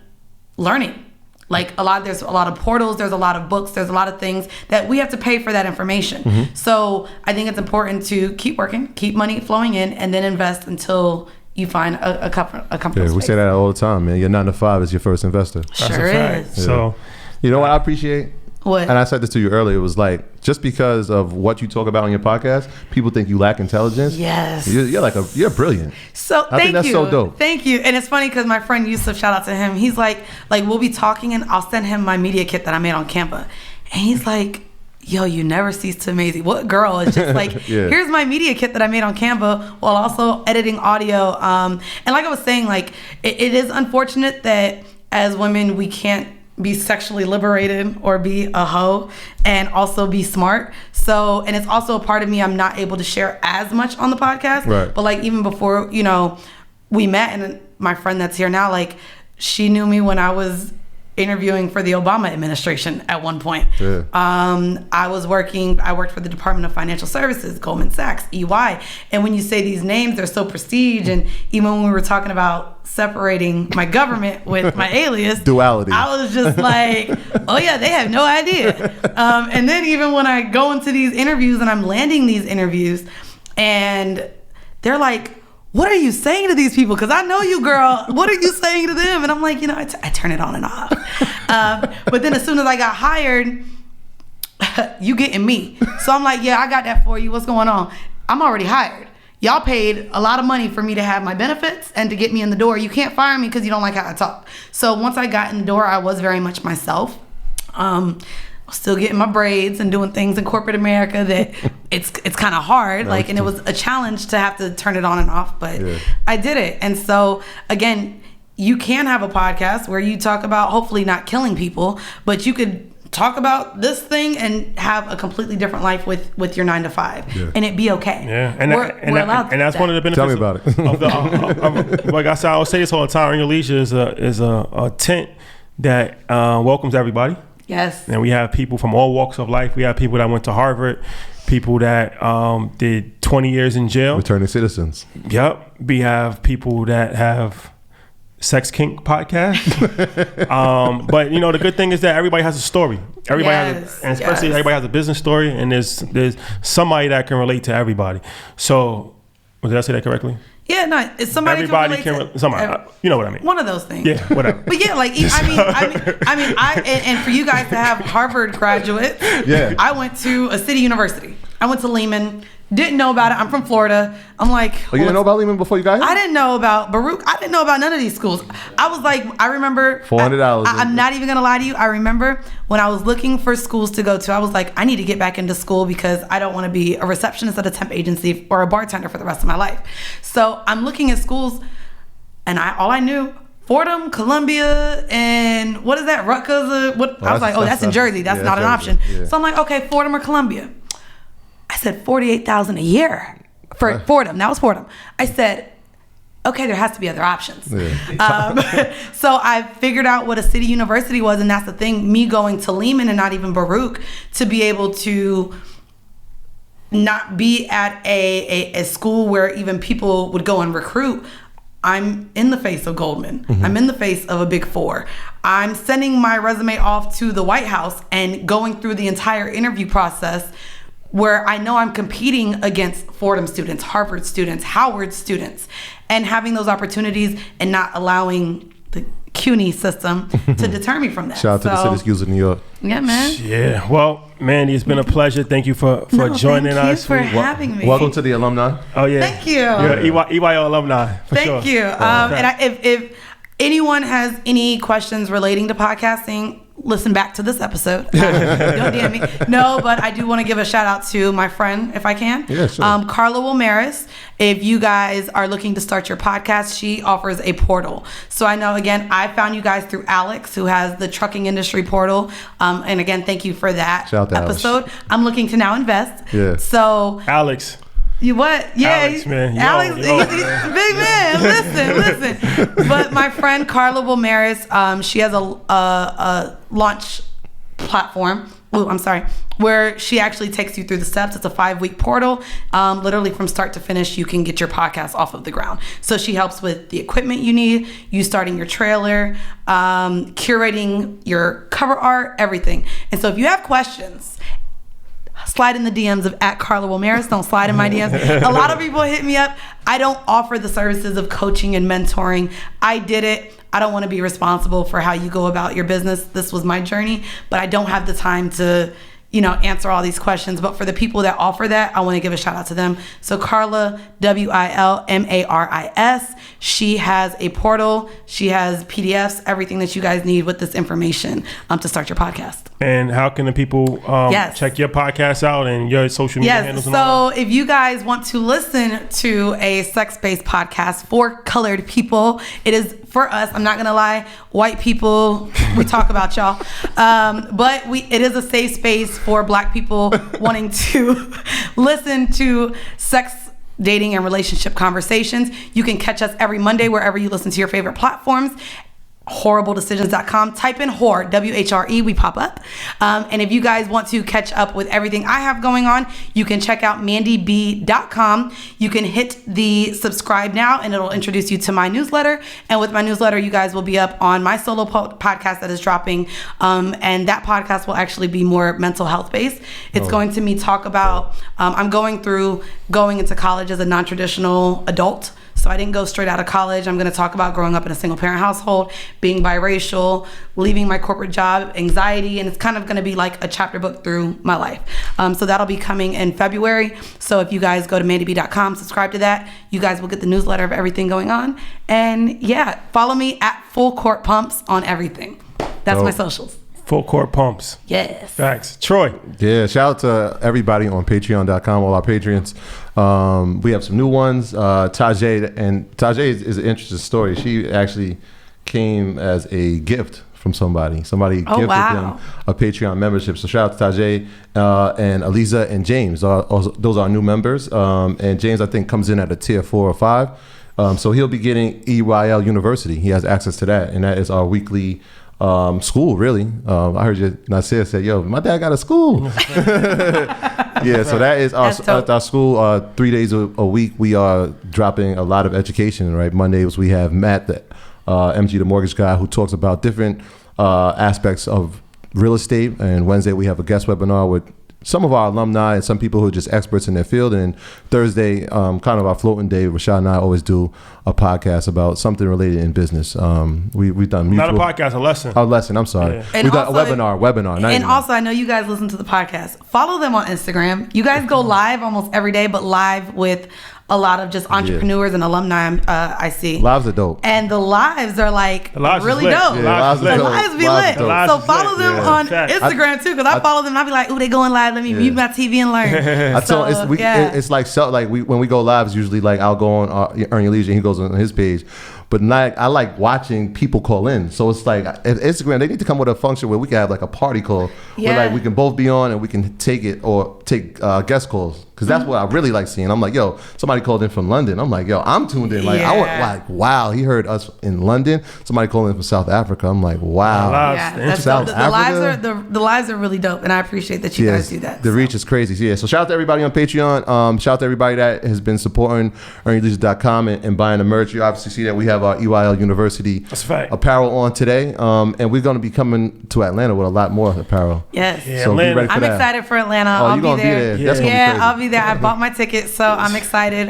learning. Like there's a lot of portals, there's a lot of books, there's a lot of things that we have to pay for that information. So I think it's important to keep working, keep money flowing in, and then invest until you find a comfortable we space. say that all the time, man. Your 9 to 5 is your first investor. Sure is. Yeah. So, you know what I appreciate? What? And I said this to you earlier. It was like, just because of what you talk about on your podcast, people think you lack intelligence. Yes. You're brilliant. So I think that's so dope. Thank you. And it's funny because my friend Yusuf, shout out to him. He's like we'll be talking and I'll send him my media kit that I made on Canva. And he's like, yo, you never cease to amaze me. What girl is just like, here's my media kit that I made on Canva while also editing audio. And like I was saying, like it is unfortunate that as women, we can't be sexually liberated or be a hoe and also be smart. So, and it's also a part of me I'm not able to share as much on the podcast. Right. But like even before, we met, and my friend that's here now, like she knew me when I was interviewing for the Obama administration at one point. Yeah. I worked for the Department of Financial Services, Goldman Sachs, EY. And when you say these names, they're so prestige. And even when we were talking about separating my government with my alias, duality, I was just like, oh yeah, they have no idea. And then even when I go into these interviews and I'm landing these interviews and they're like, what are you saying to these people? Because I know you, girl. What are you saying to them? And I'm like, I turn it on and off. But then as soon as I got hired, you getting me. So I'm like, yeah, I got that for you. What's going on? I'm already hired. Y'all paid a lot of money for me to have my benefits and to get me in the door. You can't fire me because you don't like how I talk. So once I got in the door, I was very much myself. Still getting my braids and doing things in corporate America that it's kind of hard. And it was a challenge to have to turn it on and off, but I did it. And so again, you can have a podcast where you talk about hopefully not killing people, but you could talk about this thing and have a completely different life with your 9 to 5 and it be okay. Yeah, and we're allowed and that's one of the benefits. Tell me about it. Like I said, I always say this all the time. Earn Your Leisure is a tent that welcomes everybody. Yes. And we have people from all walks of life. We have people that went to Harvard, people that did 20 years in jail. Returning citizens. Yep. We have people that have sex kink podcasts. But the good thing is that everybody has a story. Everybody has, and especially everybody has a business story, and there's somebody that can relate to everybody. So, did I say that correctly? Yeah, no, it's somebody. Everybody can somebody. You know what I mean? One of those things. Yeah, whatever. But yeah, and for you guys to have Harvard graduates, I went to a city university. I went to Lehman. Didn't know about it. I'm from Florida. I'm like, you didn't know about Lehman before you got here? I didn't know about Baruch. I didn't know about none of these schools. I was like, I remember $400. I'm not even gonna lie to you. I remember when I was looking for schools to go to, I was like, I need to get back into school because I don't want to be a receptionist at a temp agency or a bartender for the rest of my life. So I'm looking at schools, and all I knew, Fordham, Columbia, and what is that? Rutgers? I was like, that's in Jersey. That's not an option. Yeah. So I'm like, okay, Fordham or Columbia. I said $48,000 a year for Fordham. That was Fordham. I said, okay, there has to be other options. Yeah. So I figured out what a city university was, and that's the thing. Me going to Lehman and not even Baruch to be able to not be at a school where even people would go and recruit. I'm in the face of Goldman. Mm-hmm. I'm in the face of a Big Four. I'm sending my resume off to the White House and going through the entire interview process where I know I'm competing against Fordham students, Harvard students, Howard students, and having those opportunities and not allowing the CUNY system to deter me from that. Shout out to the City Schools of New York. Yeah, man. Yeah. Well, Mandii, it's been a pleasure. Thank you for joining us. Thank you for having me. Welcome to the alumni. Oh, yeah. Thank you. You're EYO alumni, for sure. Thank you. And if anyone has any questions relating to podcasting, listen back to this episode. Don't DM me. No, but I do want to give a shout out to my friend, if I can. Yeah, sure. Carla Wilmaris. If you guys are looking to start your podcast, she offers a portal. So I know, again, I found you guys through Alex, who has the trucking industry portal. And again, thank you for that Shout out to episode. Alex. I'm looking to now invest. Yeah. So Alex. you what? Yeah, Alex, man. Alex, Yo. big man. Listen. But my friend Carla Wilmaris, she has a launch platform. Where she actually takes you through the steps. It's a 5-week portal. Literally from start to finish, you can get your podcast off of the ground. So she helps with the equipment you need, you starting your trailer, curating your cover art, everything. And so if you have questions, slide in the DMs of @Carla Wilmaris. Don't slide in my DMs. A lot of people hit me up. I don't offer the services of coaching and mentoring. I did it. I don't want to be responsible for how you go about your business. This was my journey, but I don't have the time to, answer all these questions. But for the people that offer that, I want to give a shout out to them. So Carla, Wilmaris, she has a portal. She has PDFs, everything that you guys need with this information to start your podcast. And how can the people check your podcast out and your social media handles? Yes, so if you guys want to listen to a sex-based podcast for colored people, it is for us. I'm not gonna lie, white people, we talk about y'all, but it is a safe space for Black people wanting to listen to sex, dating, and relationship conversations. You can catch us every Monday wherever you listen to your favorite platforms. Whoreibledecisions.com. Type in whore, WHRE, we pop up. And if you guys want to catch up with everything I have going on, you can check out MandiiB.com. You can hit the subscribe now and it'll introduce you to my newsletter. And with my newsletter, you guys will be up on my solo podcast that is dropping. And that podcast will actually be more mental health based. It's going to me talk about, I'm going into college as a non-traditional adult. So I didn't go straight out of college. I'm going to talk about growing up in a single parent household, being biracial, leaving my corporate job, anxiety, and it's kind of going to be like a chapter book through my life. So that'll be coming in February. So if you guys go to MandiiB.com, subscribe to that, you guys will get the newsletter of everything going on. And yeah, follow me at Full Court Pumps on everything. That's my socials. Full Court Pumps. Yes. Thanks. Troy. Yeah, shout out to everybody on patreon.com, all our Patreons. We have some new ones. Tajay is an interesting story. She actually came as a gift from somebody. Somebody gifted them a Patreon membership. So shout out to Tajay and Aliza and James. Those are our new members. And James, I think, comes in at a tier 4 or 5. So he'll be getting EYL University. He has access to that. And that is our weekly school, really. I heard you Nasir said, yo, my dad got a school. Yeah, so that is our school. 3 days a week we are dropping a lot of education, right? Mondays we have Matt, the MG the mortgage guy, who talks about different aspects of real estate, and Wednesday we have a guest webinar with some of our alumni and some people who are just experts in their field. And Thursday, kind of our floating day, Rashad and I always do a podcast about something related in business. We've done mutual. Not a podcast, a lesson. A lesson, I'm sorry. Yeah. And we've done also, a webinar. And also, I know you guys listen to the podcast. Follow them on Instagram. You guys go live almost every day, but live with a lot of just entrepreneurs and alumni I see. Lives are dope. And the lives are like really dope. Yeah, the lives be lit. So follow them on Instagram too, because I follow them and I be like, ooh, they going live. Let me mute my TV and learn. It's like when we go live, it's usually like I'll go on Earn Your Leisure and he goes on his page. But I like watching people call in. So it's like if Instagram, they need to come with a function where we can have like a party call where like we can both be on and we can take guest calls. Because that's what I really like seeing. I'm like, yo, somebody called in from London. I'm like, yo, I'm tuned in. Like, I want, like, wow, he heard us in London. Somebody called in from South Africa. I'm like, wow. The lives are really dope, and I appreciate that you guys do that. The reach is crazy. So, yeah. So shout out to everybody on Patreon. Shout out to everybody that has been supporting EarnYourLeisure.com and buying the merch. You obviously see that we have our EYL University apparel on today, and we're going to be coming to Atlanta with a lot more apparel. Yes. So be ready for I'm excited for Atlanta. Oh, you're going to be there. That's going to be crazy. I'll be there. I bought my ticket, so I'm excited.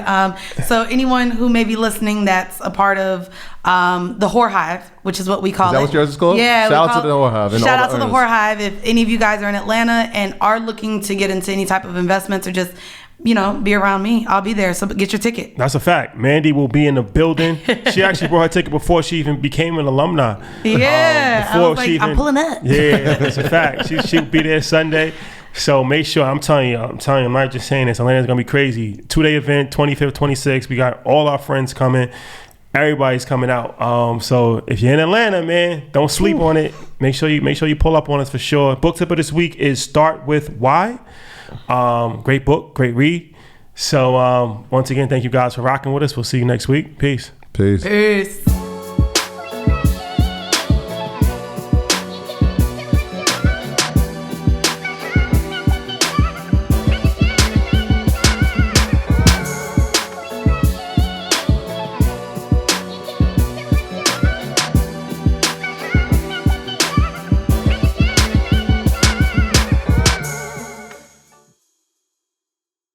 So anyone who may be listening that's a part of the Whore Hive, which is what we call it. Is that what yours is called? Yeah. Shout out to the Whore Hive. Shout out to the Whore Hive. If any of you guys are in Atlanta and are looking to get into any type of investments or just, you know, be around me, I'll be there. So get your ticket. That's a fact. Mandii will be in the building. She actually brought her ticket before she even became an alumni. Yeah. I was like, I'm pulling up. Yeah, that's a fact. She'll be there Sunday. So make sure, I'm telling you, I'm not just saying this. Atlanta's going to be crazy. 2-day event, 25th, 26th. We got all our friends coming. Everybody's coming out. So if you're in Atlanta, man, don't sleep on it. Make sure you pull up on us for sure. Book tip of this week is Start With Why. Great book, great read. So once again, thank you guys for rocking with us. We'll see you next week. Peace. Peace. Peace.